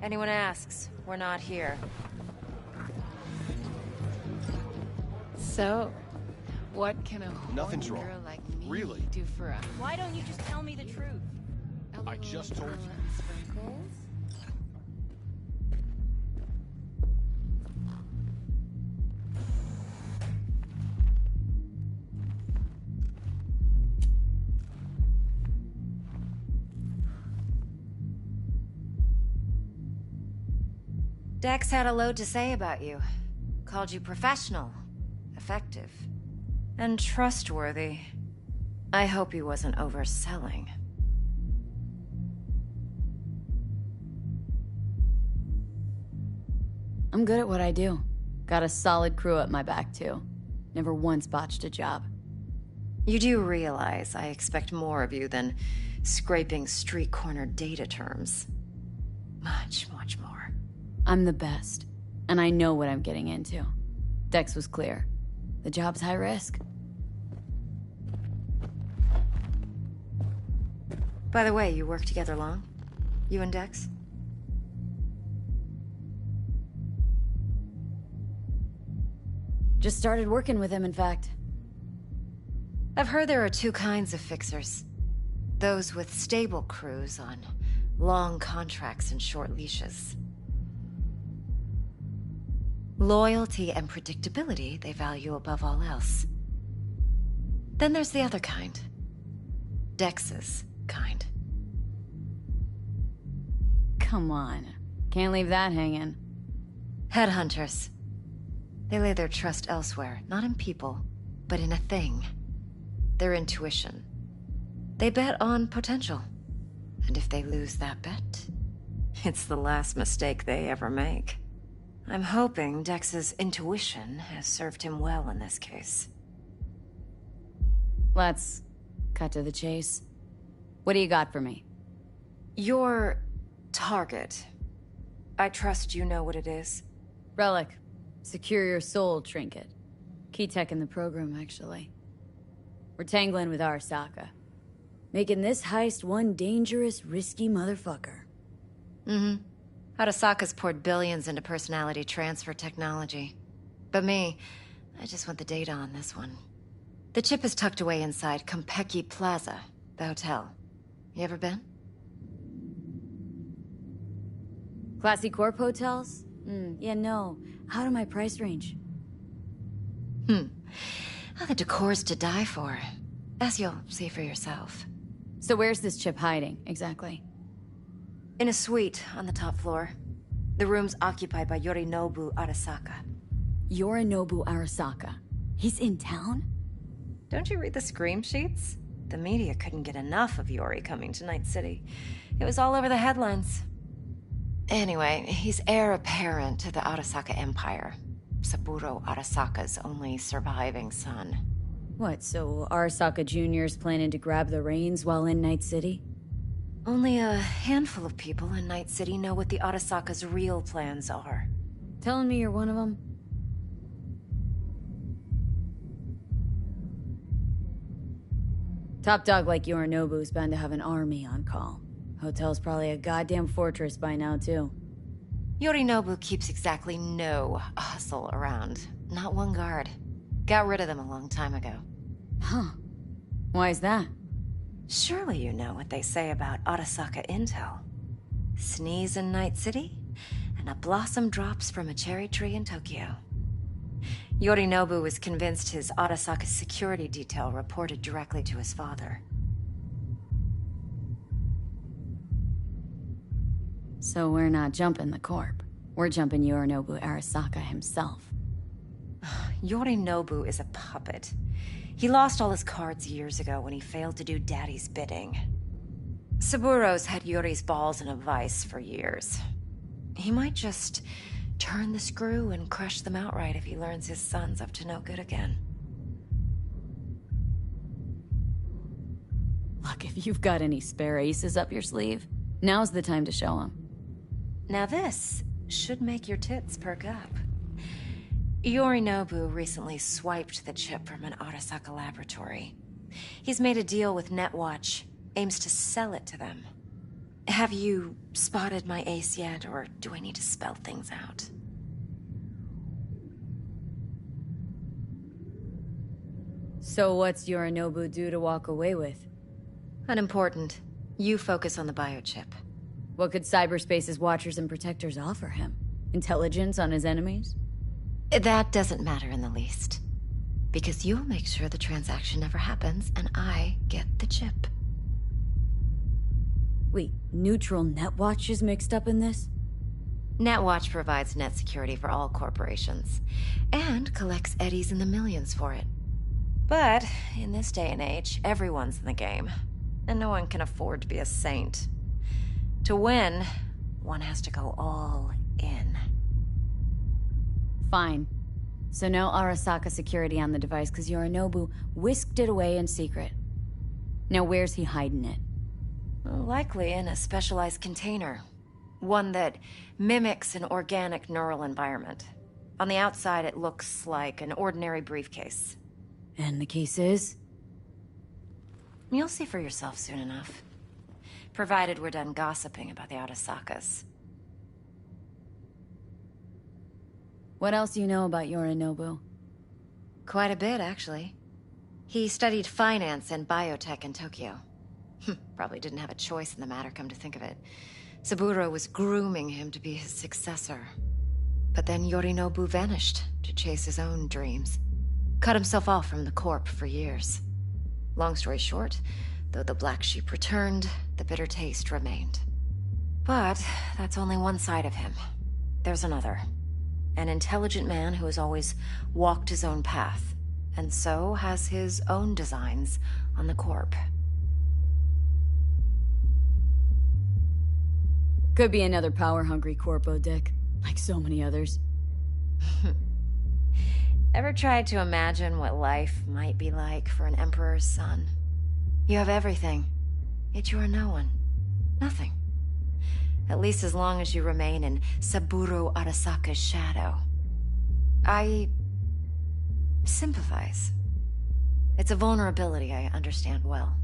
Anyone asks, we're not here. So, what can a Nothing's horny wrong. girl like me Really? do for a... Why don't you just tell me the truth? I just told you. Sprinkles? Dex had a load to say about you. Called you professional, effective, and trustworthy. I hope he wasn't overselling. I'm good at what I do. Got a solid crew at my back, too. Never once botched a job. You do realize I expect more of you than scraping street corner data terms. Much, much more. I'm the best, and I know what I'm getting into. Dex was clear. The job's high risk. By the way, you work together long? You and Dex? Just started working with him, in fact. I've heard there are two kinds of fixers. Those with stable crews on long contracts and short leashes. Loyalty and predictability they value above all else. Then there's the other kind. Dex's kind. Come on. Can't leave that hanging. Headhunters. They lay their trust elsewhere, not in people, but in a thing. Their intuition. They bet on potential. And if they lose that bet, it's the last mistake they ever make. I'm hoping Dex's intuition has served him well in this case. Let's cut to the chase. What do you got for me? Your target. I trust you know what it is. Relic. Secure your soul trinket. Key tech in the program, actually. We're tangling with Arasaka. Making this heist one dangerous, risky motherfucker. Mm-hmm. Arasaka's poured billions into personality transfer technology. But me, I just want the data on this one. The chip is tucked away inside Konpeki Plaza, the hotel. You ever been? Classy Corp hotels? Yeah, no. Out of my price range. Oh, the decor's to die for. As you'll see for yourself. So where's this chip hiding, exactly? In a suite on the top floor. The room's occupied by Yorinobu Arasaka. Yorinobu Arasaka? He's in town? Don't you read the scream sheets? The media couldn't get enough of Yori coming to Night City. It was all over the headlines. Anyway, he's heir apparent to the Arasaka Empire. Saburo Arasaka's only surviving son. What, so Arasaka Jr.'s planning to grab the reins while in Night City? Only a handful of people in Night City know what the Arasaka's real plans are. Telling me you're one of them? Top dog like Yorinobu's bound to have an army on call. Hotel's probably a goddamn fortress by now, too. Yorinobu keeps exactly no hustle around. Not one guard. Got rid of them a long time ago. Huh. Why is that? Surely you know what they say about Arasaka intel. Sneeze in Night City, and a blossom drops from a cherry tree in Tokyo. Yorinobu was convinced his Arasaka security detail reported directly to his father. So we're not jumping the Corp. We're jumping Yorinobu Arasaka himself. Yorinobu is a puppet. He lost all his cards years ago when he failed to do Daddy's bidding. Saburo's had Yori's balls in a vice for years. He might just turn the screw and crush them outright if he learns his son's up to no good again. Look, if you've got any spare aces up your sleeve, now's the time to show them. Now this should make your tits perk up. Yorinobu recently swiped the chip from an Arasaka laboratory. He's made a deal with Netwatch, aims to sell it to them. Have you spotted my ace yet, or do I need to spell things out? So what's Yorinobu due to walk away with? Unimportant. You focus on the biochip. What could cyberspace's watchers and protectors offer him? Intelligence on his enemies? That doesn't matter in the least. Because you'll make sure the transaction never happens, and I get the chip. Wait, neutral Netwatch is mixed up in this? Netwatch provides net security for all corporations, and collects eddies in the millions for it. But, in this day and age, everyone's in the game, and no one can afford to be a saint. To win, one has to go all in. Fine. So no Arasaka security on the device because Yorinobu whisked it away in secret. Now where's he hiding it? Likely in a specialized container. One that mimics an organic neural environment. On the outside, it looks like an ordinary briefcase. And the case is? You'll see for yourself soon enough. Provided we're done gossiping about the Arasakas. What else do you know about Yorinobu? Quite a bit, actually. He studied finance and biotech in Tokyo. Probably didn't have a choice in the matter, come to think of it. Saburo was grooming him to be his successor. But then Yorinobu vanished to chase his own dreams. Cut himself off from the Corp for years. Long story short, though the black sheep returned, the bitter taste remained. But that's only one side of him. There's another. An intelligent man who has always walked his own path, and so has his own designs on the Corp. Could be another power-hungry corpo, Dick. Like so many others. Ever tried to imagine what life might be like for an emperor's son? You have everything, yet you are no one. Nothing. At least as long as you remain in Saburo Arasaka's shadow. I sympathize. It's a vulnerability I understand well.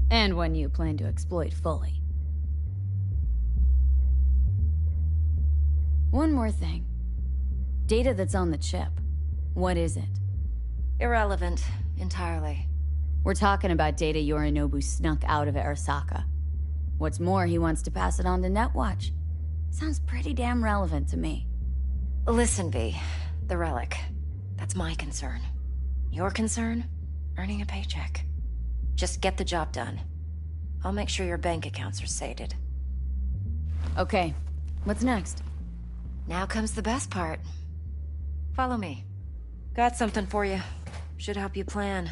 And one you plan to exploit fully. One more thing. Data that's on the chip. What is it? Irrelevant, entirely. We're talking about data Yorinobu snuck out of Arasaka. What's more, he wants to pass it on to Netwatch. Sounds pretty damn relevant to me. Listen, V. The relic. That's my concern. Your concern? Earning a paycheck. Just get the job done. I'll make sure your bank accounts are sated. Okay. What's next? Now comes the best part. Follow me. Got something for you. Should help you plan.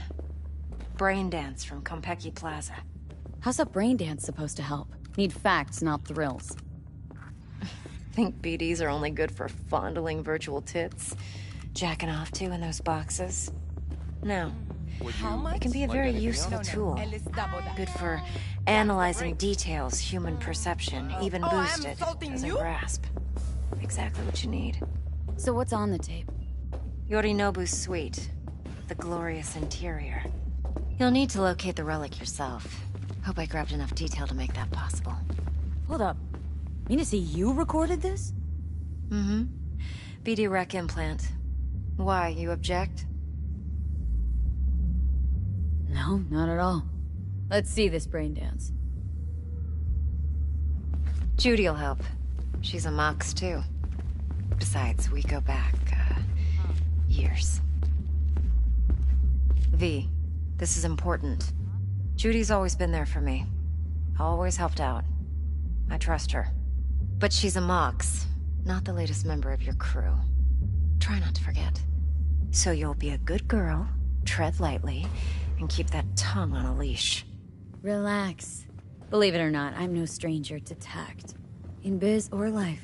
Brain dance from Konpeki Plaza. How's a brain dance supposed to help? Need facts, not thrills. Think BDs are only good for fondling virtual tits? Jacking off to in those boxes? No. It can be a very useful tool. Good for analyzing details, human perception, even boosted as a grasp. Exactly what you need. So what's on the tape? Yorinobu's suite. The glorious interior. You'll need to locate the relic yourself. Hope I grabbed enough detail to make that possible. Hold up. Mean to say you recorded this? Mm-hmm. BD rec implant. Why, you object? No, not at all. Let's see this brain dance. Judy'll help. She's a Mox, too. Besides, we go back, years. V, this is important. Judy's always been there for me. Always helped out. I trust her. But she's a Mox, not the latest member of your crew. Try not to forget. So you'll be a good girl, tread lightly, and keep that tongue on a leash. Relax. Believe it or not, I'm no stranger to tact. In biz or life.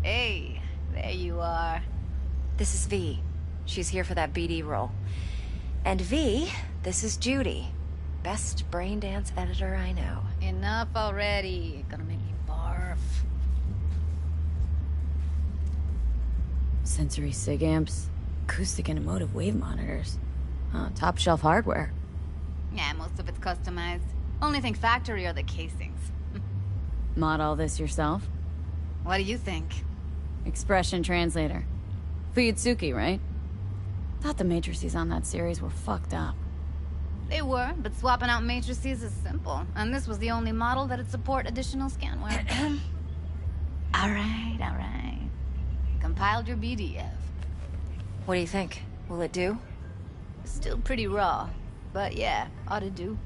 Hey, there you are. This is V. She's here for that BD role. And V, this is Judy. Best brain dance editor I know. Enough already. Gonna make me barf. Sensory sig amps, acoustic and emotive wave monitors. Top shelf hardware. Yeah, most of it's customized. Only thing factory are the casings. Mod all this yourself? What do you think? Expression translator. Fuyutsuki, right? Thought the matrices on that series were fucked up. They were, but swapping out matrices is simple. And this was the only model that'd support additional scanware. Alright. Compiled your BDF. What do you think? Will it do? Still pretty raw. But yeah, ought to do.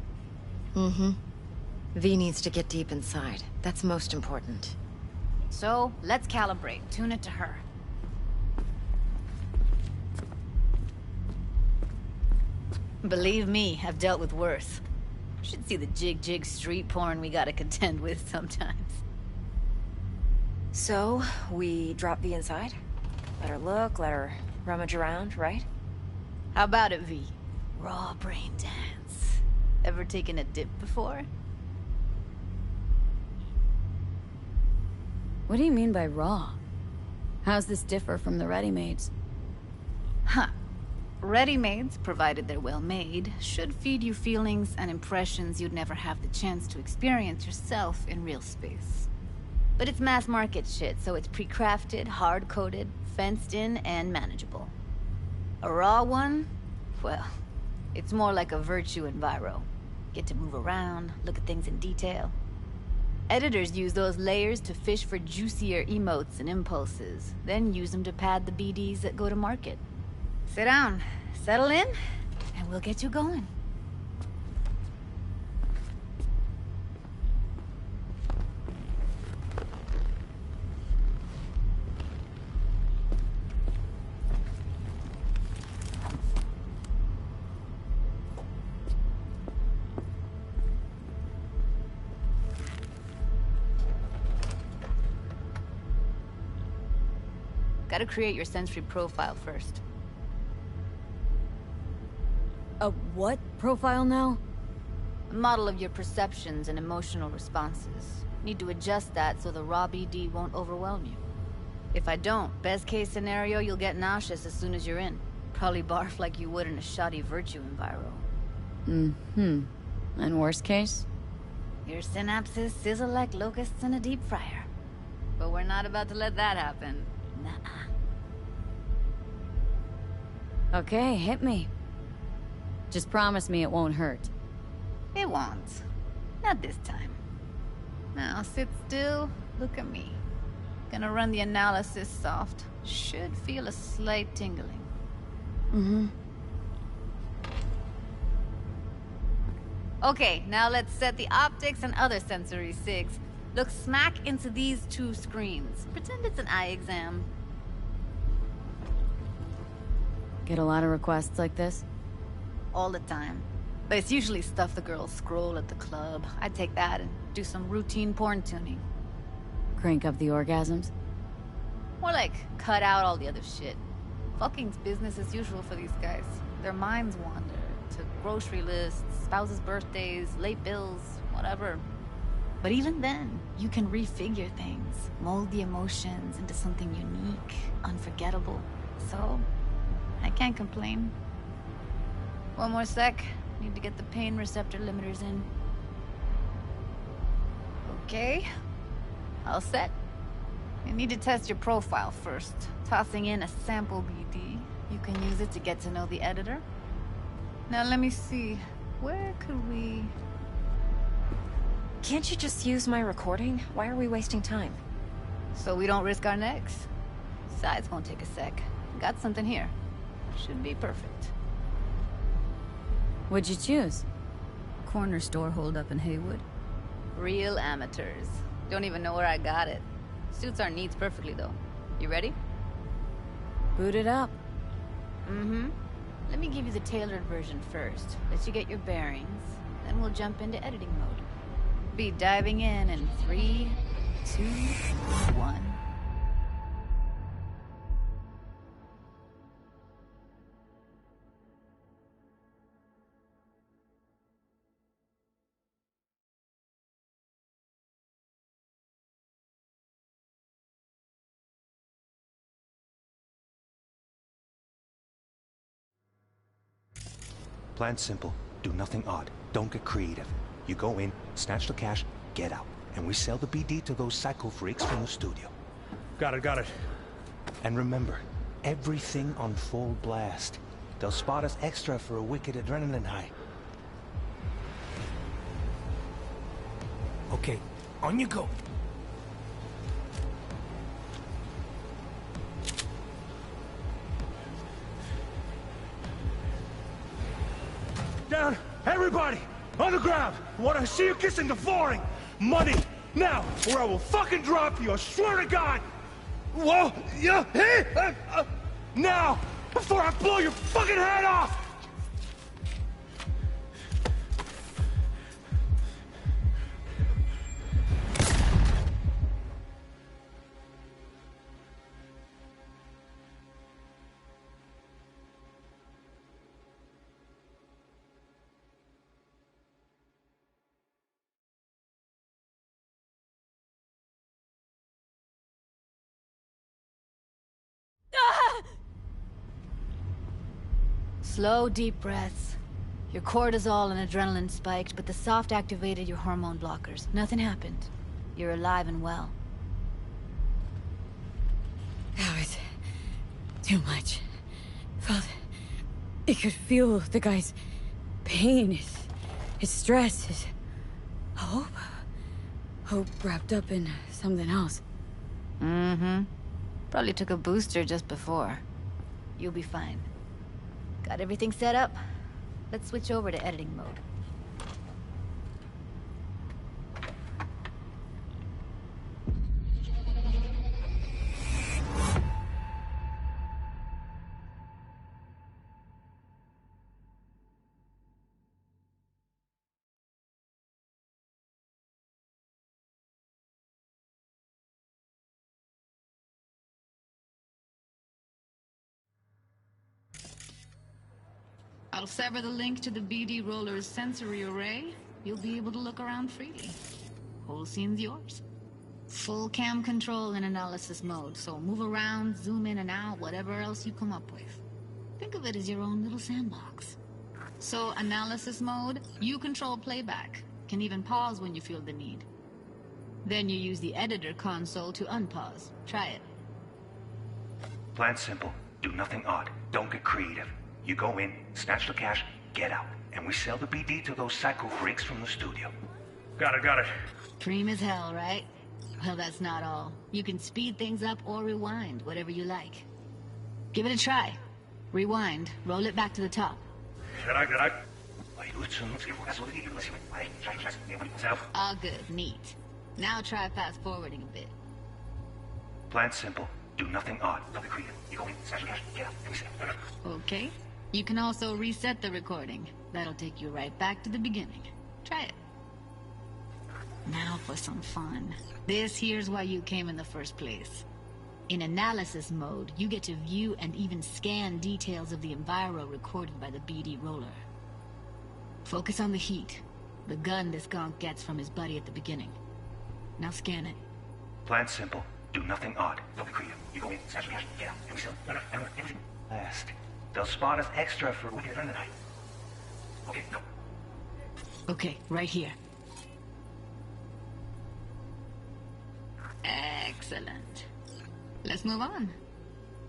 Mm-hmm. V needs to get deep inside. That's most important. So, let's calibrate. Tune it to her. Believe me, I've dealt with worse. Should see the jig street porn we gotta contend with sometimes. So, we drop V inside? Let her look, let her rummage around, right? How about it, V? Raw brain dance. Ever taken a dip before? What do you mean by raw? How's this differ from the ready-mades? Huh. Ready-mades, provided they're well made, should feed you feelings and impressions you'd never have the chance to experience yourself in real space. But it's mass market shit, so it's pre-crafted, hard-coded, fenced in, and manageable. A raw one? Well, It's more like a virtue enviro. Get to move around, look at things in detail. Editors use those layers to fish for juicier emotes and impulses, then use them to pad the BDs that go to market. Sit down, settle in, and we'll get you going. Gotta create your sensory profile first. A what profile now? A model of your perceptions and emotional responses. Need to adjust that so the raw BD won't overwhelm you. If I don't, best case scenario, you'll get nauseous as soon as you're in. Probably barf like you would in a shoddy virtue enviro. Mm-hmm. And worst case? Your synapses sizzle like locusts in a deep fryer. But we're not about to let that happen. Nuh-uh. Okay, hit me. Just promise me it won't hurt. It won't. Not this time. Now sit still, look at me. Gonna run the analysis soft. Should feel a slight tingling. Mm-hmm. Okay, now let's set the optics and other sensory sigs. Look smack into these two screens. Pretend it's an eye exam. Get a lot of requests like this? All the time. But it's usually stuff the girls scroll at the club. I take that and do some routine porn tuning. Crank up the orgasms? More like, cut out all the other shit. Fucking's business as usual for these guys. Their minds wander to grocery lists, spouses' birthdays, late bills, whatever. But even then, you can refigure things, mold the emotions into something unique, unforgettable. So, I can't complain. One more sec. Need to get the pain receptor limiters in. Okay. All set. You need to test your profile first. Tossing in a sample BD. You can use it to get to know the editor. Now let me see. Where could we... Can't you just use my recording? Why are we wasting time? So we don't risk our necks. Besides, won't take a sec. Got something here. Should be perfect. What'd you choose? Corner store holdup in Haywood. Real amateurs. Don't even know where I got it. Suits our needs perfectly, though. You ready? Boot it up. Mm-hmm. Let me give you the tailored version first. Let you get your bearings. Then we'll jump into editing mode. Be diving in 3, 2, 1. Plan's simple. Do nothing odd. Don't get creative. You go in, snatch the cash, get out. And we sell the BD to those psycho freaks from the studio. Got it. And remember, everything on full blast. They'll spot us extra for a wicked adrenaline high. Okay, on you go. Down! Everybody! On the ground! I want to see you kissing the flooring! Money! Now! Or I will fucking drop you! I swear to God! Whoa! Yeah! Hey! Now! Before I blow your fucking head off! Slow, deep breaths. Your cortisol and adrenaline spiked, but the soft activated your hormone blockers. Nothing happened. You're alive and well. That was too much. Felt... I could feel the guy's pain, his stress, his hope. Hope wrapped up in something else. Mm-hmm. Probably took a booster just before. You'll be fine. Got everything set up? Let's switch over to editing mode. I'll sever the link to the BD Roller's sensory array. You'll be able to look around freely. Whole scene's yours. Full cam control in analysis mode, so move around, zoom in and out, whatever else you come up with. Think of it as your own little sandbox. So, analysis mode, you control playback. Can even pause when you feel the need. Then you use the editor console to unpause. Try it. Plan simple. Do nothing odd. Don't get creative. You go in, snatch the cash, get out. And we sell the BD to those psycho freaks from the studio. Got it. Cream as hell, right? Well, that's not all. You can speed things up or rewind, whatever you like. Give it a try. Rewind, roll it back to the top. All good, neat. Now try fast forwarding a bit. Plan simple. Do nothing odd. Don't get creative. You go in, snatch the cash, get out. And we sell it. Okay. You can also reset the recording. That'll take you right back to the beginning. Try it. Now for some fun. This here's why you came in the first place. In analysis mode, you get to view and even scan details of the enviro recorded by the BD roller. Focus on the heat, the gun this gonk gets from his buddy at the beginning. Now scan it. Plan simple. Do nothing odd. Don't be creative. You go in, snatch the cash, get out. And we sell it. And everything last. They'll spot us extra for wicked run tonight. Okay, go. Okay, right here. Excellent. Let's move on.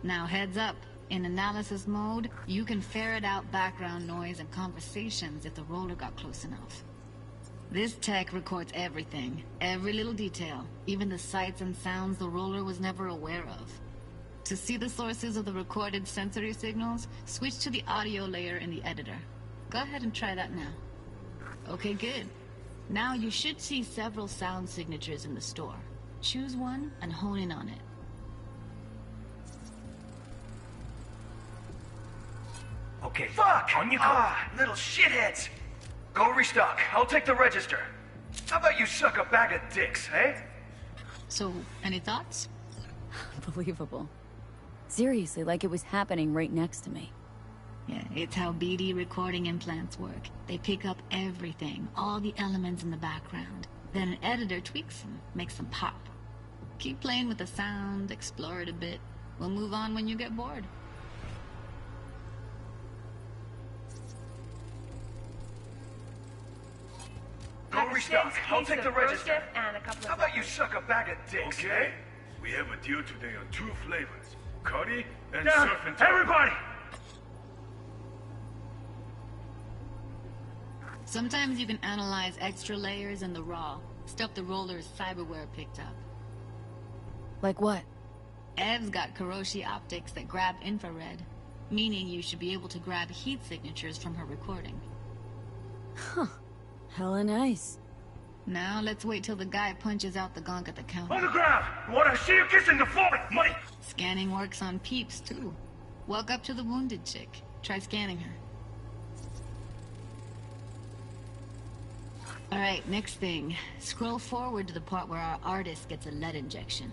Now heads up. In analysis mode, you can ferret out background noise and conversations if the roller got close enough. This tech records everything, every little detail, even the sights and sounds the roller was never aware of. To see the sources of the recorded sensory signals, switch to the audio layer in the editor. Go ahead and try that now. Okay, good. Now you should see several sound signatures in the store. Choose one and hone in on it. Okay, fuck! On you go. Little shitheads! Go restock. I'll take the register. How about you suck a bag of dicks, eh? So, any thoughts? Unbelievable. Seriously, like it was happening right next to me. Yeah, it's how BD recording implants work. They pick up everything, all the elements in the background. Then an editor tweaks them, makes them pop. Keep playing with the sound, explore it a bit. We'll move on when you get bored. Go restock. I'll take the register. How about you suck a bag of dicks, Okay. eh? We have a deal today on 2 flavors. Curry and surf and turf. Everybody! Sometimes you can analyze extra layers in the raw, stuff the roller's cyberware picked up. Like what? Ev's got Kiroshi optics that grab infrared, meaning you should be able to grab heat signatures from her recording. Huh. Hella nice. Now let's wait till the guy punches out the gonk at the counter. On the ground! Wanna see you kissing the floor? Money! Scanning works on peeps, too. Walk up to the wounded chick. Try scanning her. Alright, next thing. Scroll forward to the part where our artist gets a lead injection.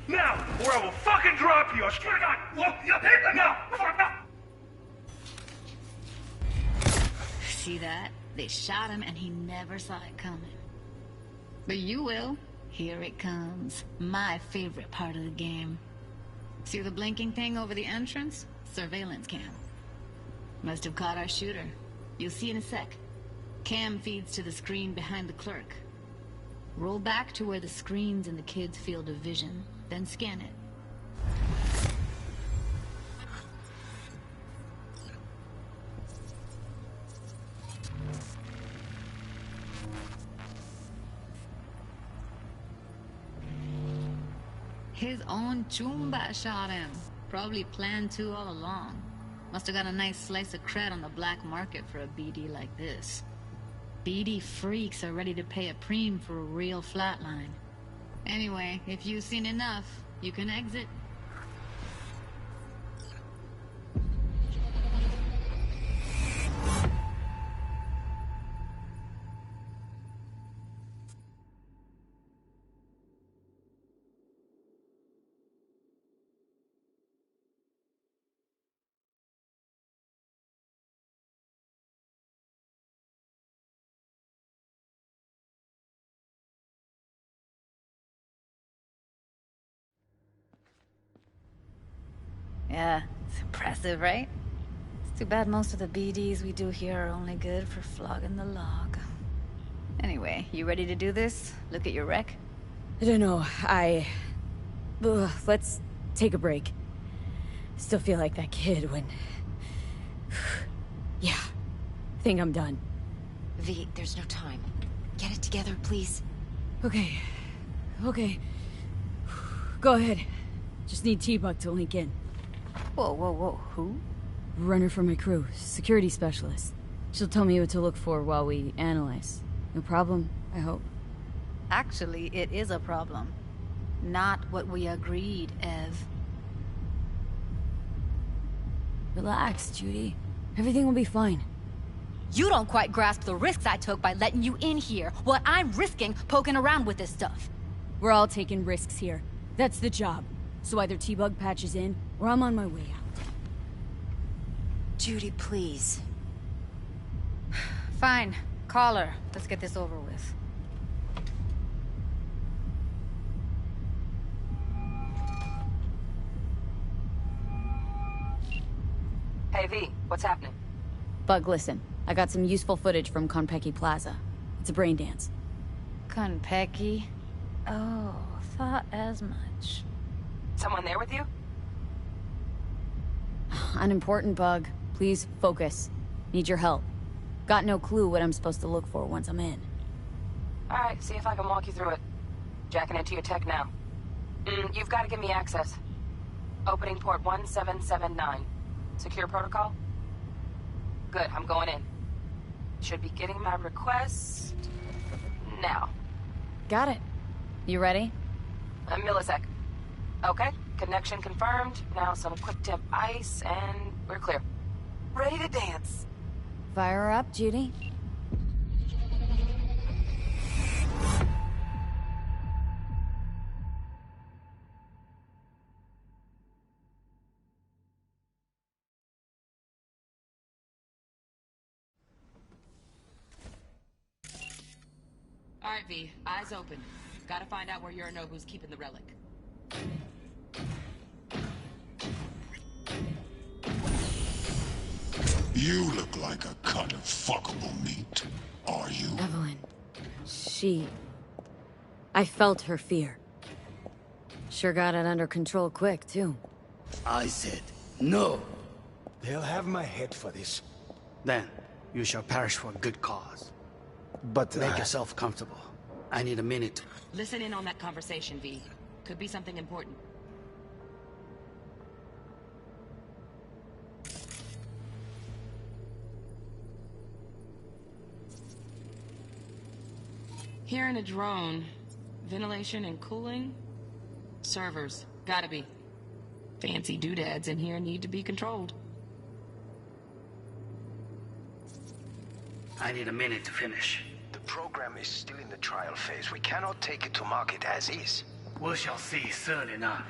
Now, or I will fucking drop you! I swear to God! Look, you hit them now! See that? They shot him and he never saw it coming. But you will. Here it comes. My favorite part of the game. See the blinking thing over the entrance? Surveillance cam. Must have caught our shooter. You'll see in a sec. Cam feeds to the screen behind the clerk. Roll back to where the screen's in the kid's field of vision, then scan it. His own Chumba shot him. Probably planned to all along. Must have got a nice slice of cred on the black market for a BD like this. BD freaks are ready to pay a preem for a real flatline. Anyway, if you've seen enough, you can exit. Yeah, it's impressive, right? It's too bad most of the BDs we do here are only good for flogging the log. Anyway, you ready to do this? Look at your wreck? I don't know, let's take a break. Still feel like that kid when... Yeah, think I'm done. V, there's no time. Get it together, please. Okay. Go ahead. Just need T-Bug to link in. Whoa, who? Runner for my crew, security specialist. She'll tell me what to look for while we analyze. No problem, I hope. Actually, it is a problem. Not what we agreed, Ev. Relax, Judy. Everything will be fine. You don't quite grasp the risks I took by letting you in here. What I'm risking poking around with this stuff. We're all taking risks here. That's the job. So either T-Bug patches in, or I'm on my way out. Judy, please. Fine. Call her. Let's get this over with. Hey, V. What's happening? Bug, listen. I got some useful footage from Konpeki Plaza. It's a brain dance. Konpeki? Oh, thought as much. Someone there with you? Unimportant, Bug. Please, focus. Need your help. Got no clue what I'm supposed to look for once I'm in. Alright, see if I can walk you through it. Jacking into your tech now. You've got to give me access. Opening port 1779. Secure protocol? Good, I'm going in. Should be getting my request... now. Got it. You ready? A millisec. Okay, connection confirmed. Now some quick tip ice, and we're clear. Ready to dance. Fire her up, Judy. All right, V. Eyes open. Gotta find out where Yorinobu's keeping the relic. You look like a cut of fuckable meat. Are you? Evelyn. I felt her fear. Sure got it under control quick, too. I said, no. They'll have my head for this. Then, you shall perish for a good cause. But, make yourself comfortable. I need a minute. Listen in on that conversation, V. Could be something important. Here in a drone, ventilation and cooling? Servers, gotta be. Fancy doodads in here need to be controlled. I need a minute to finish. The program is still in the trial phase. We cannot take it to market as is. We shall see soon enough.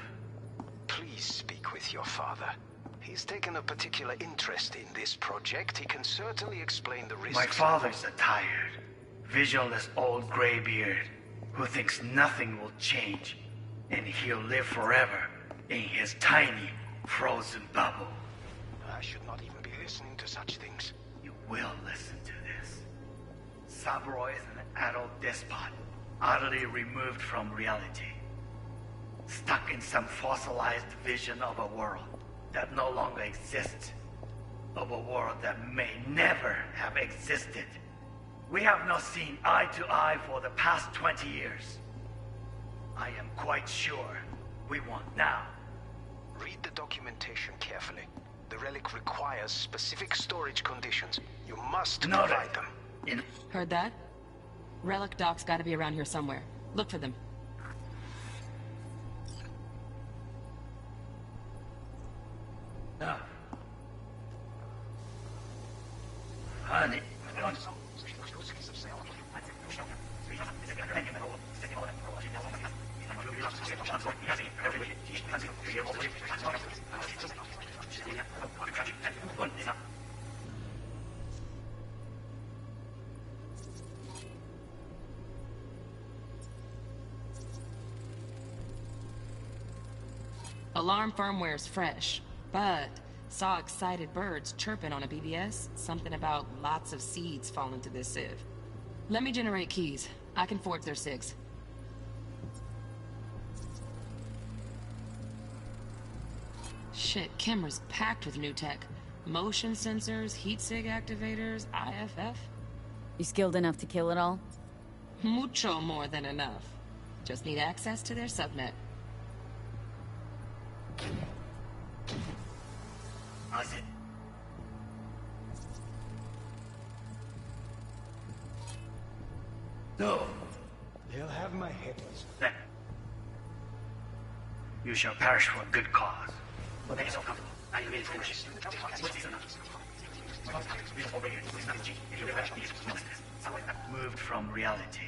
Please speak with your father. He's taken a particular interest in this project. He can certainly explain the risks. My father's a tired, visionless old graybeard who thinks nothing will change, and he'll live forever in his tiny, frozen bubble. I should not even be listening to such things. You will listen to this. Saburo is an adult despot, utterly removed from reality. Stuck in some fossilized vision of a world that no longer exists. Of a world that may never have existed. We have not seen eye to eye for the past 20 years. I am quite sure we want now. Read the documentation carefully. The relic requires specific storage conditions. You must provide them. Heard that? Relic docs gotta be around here somewhere. Look for them. Now. Honey. Alarm firmware's fresh, but saw excited birds chirping on a BBS. Something about lots of seeds falling to this sieve. Let me generate keys. I can forge their SIGs. Shit, camera's packed with new tech. Motion sensors, heat sig activators, IFF. You skilled enough to kill it all? Mucho more than enough. Just need access to their subnet. How's it? No. They'll have my head. Then you shall perish for a good cause. But make yourself comfortable. I am ready for this. Moved from reality.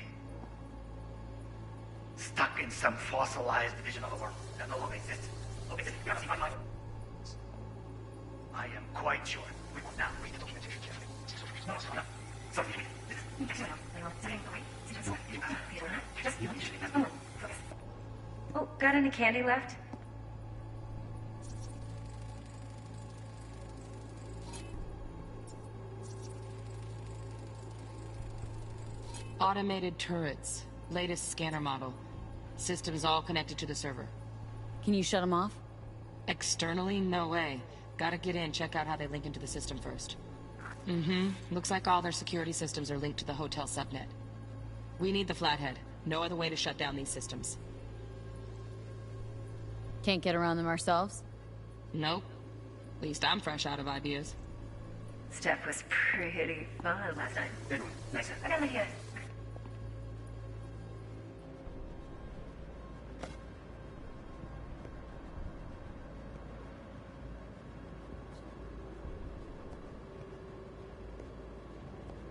Stuck in some fossilized vision of a world that no longer exists. I am quite sure. We will now read the documentation carefully. Oh, got any candy left? Automated turrets. Latest scanner model. Systems all connected to the server. Can you shut them off? Externally, no way. Gotta get in, check out how they link into the system first. Looks like all their security systems are linked to the hotel subnet. We need the Flathead. No other way to shut down these systems. Can't get around them ourselves? Nope. At least I'm fresh out of ideas. Steph was pretty fun last night. Good. Nice. I got an idea.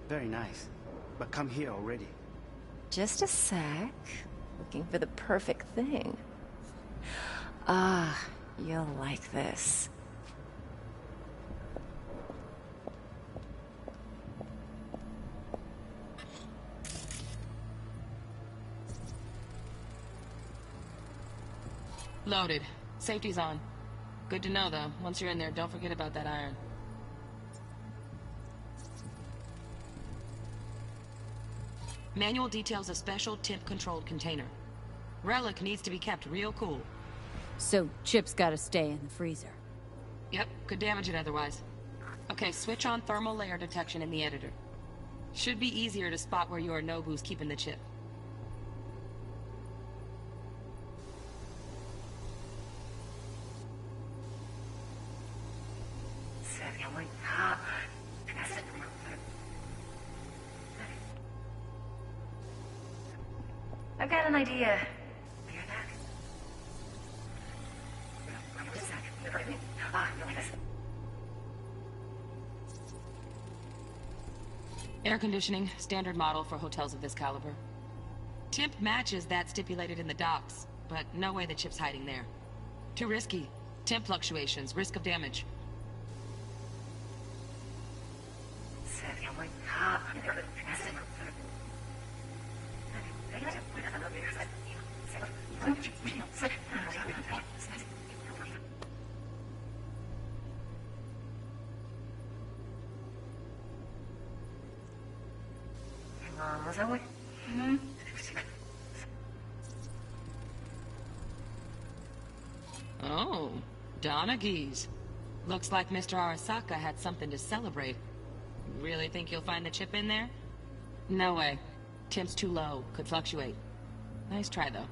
Very nice. But come here already. Just a sec. Looking for the perfect thing. Ah, you'll like this. Loaded. Safety's on. Good to know, though. Once you're in there, don't forget about that iron. Manual details a special temp-controlled container. Relic needs to be kept real cool. So, Chip's gotta stay in the freezer. Yep, could damage it otherwise. Okay, switch on thermal layer detection in the editor. Should be easier to spot where Yorinobu's keeping the chip. I've got an idea. Air conditioning, standard model for hotels of this caliber. Temp matches that stipulated in the docs, but no way the chip's hiding there. Too risky. Temp fluctuations, risk of damage. Oh, Donaghys. Looks like Mr. Arasaka had something to celebrate. Really think you'll find the chip in there? No way. Temp's too low. Could fluctuate. Nice try, though.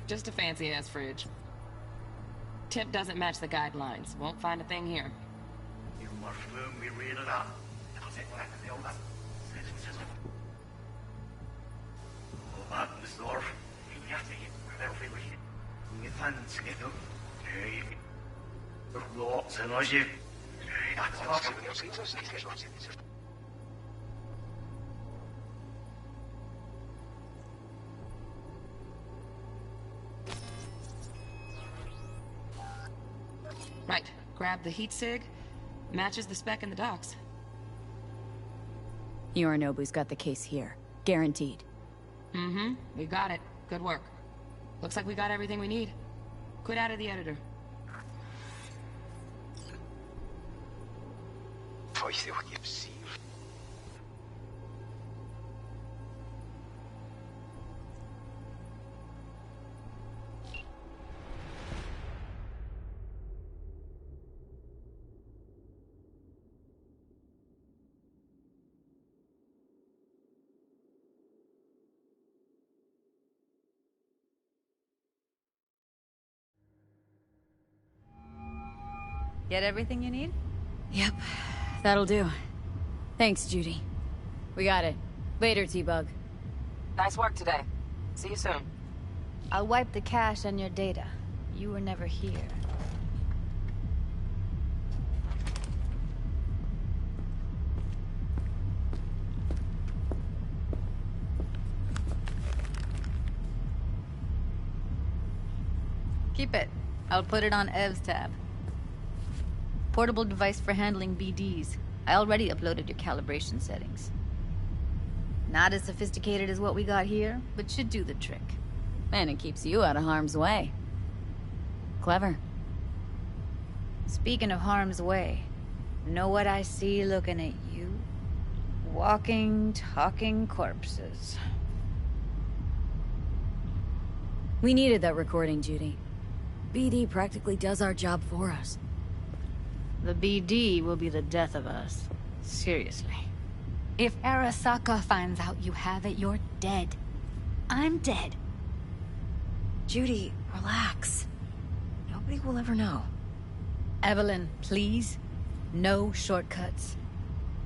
Just a fancy-ass fridge. Tip doesn't match the guidelines. Won't find a thing here. Right. Grab the heat sig. Matches the spec in the docs. Yorinobu's got the case here. Guaranteed. Mm-hmm. We got it. Good work. Looks like we got everything we need. Quit out of the editor. Get everything you need? Yep. That'll do. Thanks, Judy. We got it. Later, T-Bug. Nice work today. See you soon. I'll wipe the cache on your data. You were never here. Keep it. I'll put it on Ev's tab. Portable device for handling BDs. I already uploaded your calibration settings. Not as sophisticated as what we got here, but should do the trick. And it keeps you out of harm's way. Clever. Speaking of harm's way, know what I see looking at you? Walking, talking corpses. We needed that recording, Judy. BD practically does our job for us. The BD will be the death of us. Seriously. If Arasaka finds out you have it, you're dead. I'm dead. Judy, relax. Nobody will ever know. Evelyn, please. No shortcuts.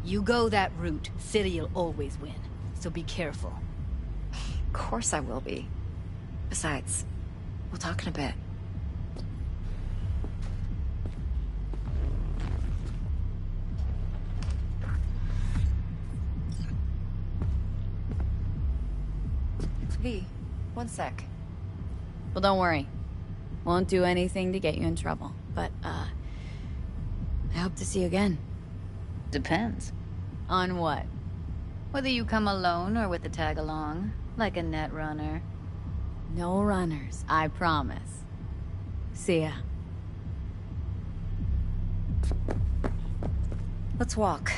You go that route, City'll always win. So be careful. Of course I will be. Besides, we'll talk in a bit. V, one sec. Well, don't worry. Won't do anything to get you in trouble. But, I hope to see you again. Depends. On what? Whether you come alone or with a tag-along, like a net runner. No runners, I promise. See ya. Let's walk.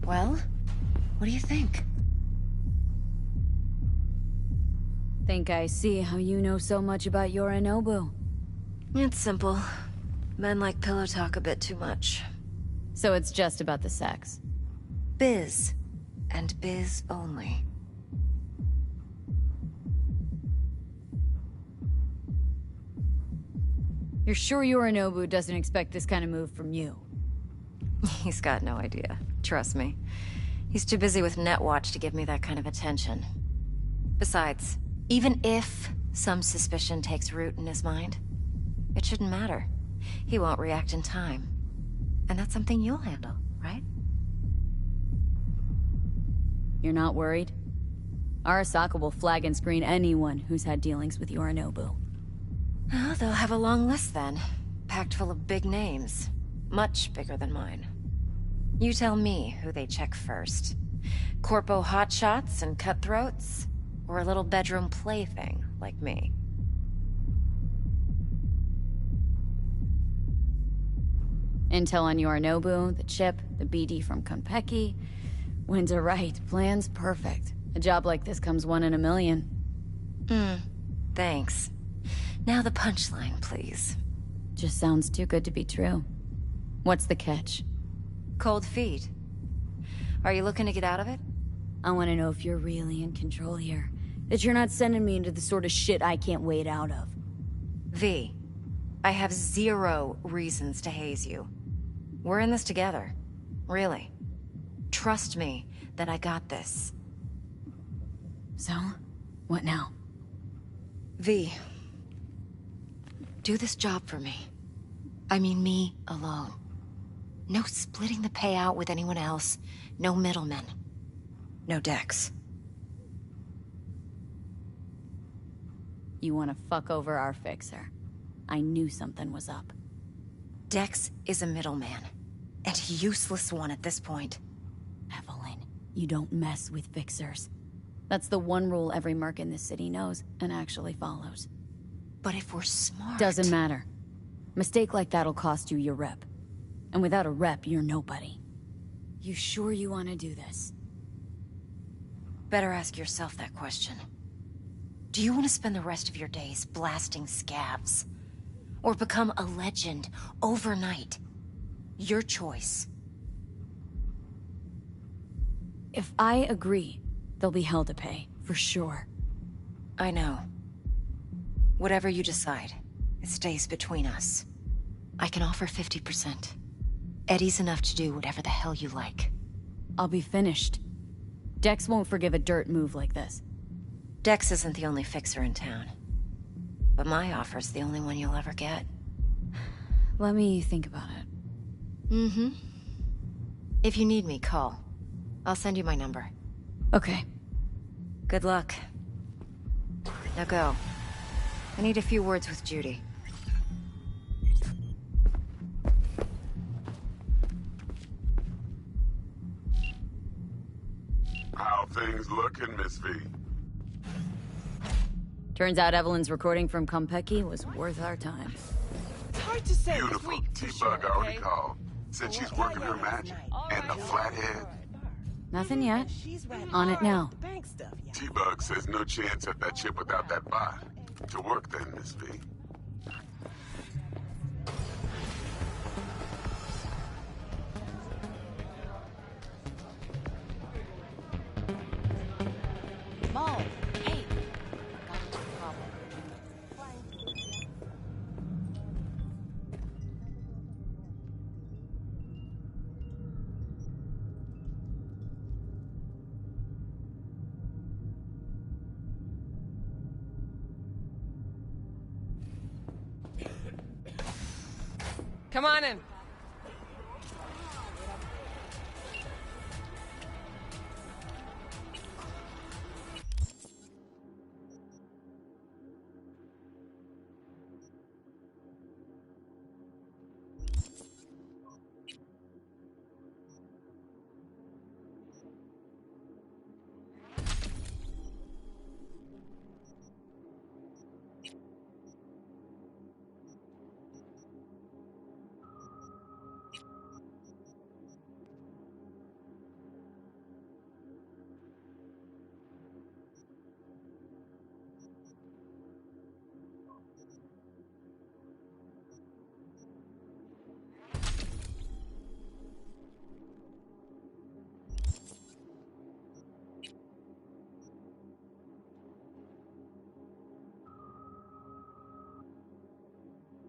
Well, what do you think? Think I see how you know so much about Yorinobu. It's simple. Men like pillow talk a bit too much. So it's just about the sex. Biz. And biz only. You're sure Yorinobu doesn't expect this kind of move from you? He's got no idea. Trust me. He's too busy with Netwatch to give me that kind of attention. Besides, even if some suspicion takes root in his mind, it shouldn't matter. He won't react in time. And that's something you'll handle, right? You're not worried? Arasaka will flag and screen anyone who's had dealings with Yorinobu. Well, they'll have a long list then. Packed full of big names. Much bigger than mine. You tell me who they check first. Corpo hotshots and cutthroats? Or a little bedroom plaything like me? Intel on Yorinobu, the chip, the BD from Konpeki. When's it right? Plan's perfect. A job like this comes 1 in a million. Thanks. Now the punchline, please. Just sounds too good to be true. What's the catch? Cold feet. Are you looking to get out of it? I want to know if you're really in control here. That you're not sending me into the sort of shit I can't wait out of. V, I have 0 reasons to haze you. We're in this together. Really. Trust me that I got this. So? What now? V, do this job for me. I mean me alone. No splitting the payout with anyone else. No middlemen. No Dex. You want to fuck over our fixer. I knew something was up. Dex is a middleman. And a useless one at this point. Evelyn, you don't mess with fixers. That's the one rule every merc in this city knows and actually follows. But if we're smart... Doesn't matter. Mistake like that'll cost you your rep. And without a rep, you're nobody. You sure you want to do this? Better ask yourself that question. Do you want to spend the rest of your days blasting scabs? Or become a legend overnight? Your choice. If I agree, there'll be hell to pay, for sure. I know. Whatever you decide, it stays between us. I can offer 50%. Eddie's enough to do whatever the hell you like. I'll be finished. Dex won't forgive a dirt move like this. Dex isn't the only fixer in town. But my offer's the only one you'll ever get. Let me think about it. Mm-hmm. If you need me, call. I'll send you my number. Okay. Good luck. Now go. I need a few words with Judy. How things looking, Miss V? Turns out Evelyn's recording from Konpeki was worth our time. It's hard to say. Beautiful. T-Bug already called. Said she's working her magic. And the flathead. Nothing yet. On it now. T-Bug says no chance at that chip without that bot. To work then, Miss V. Mom, hey. Come on in.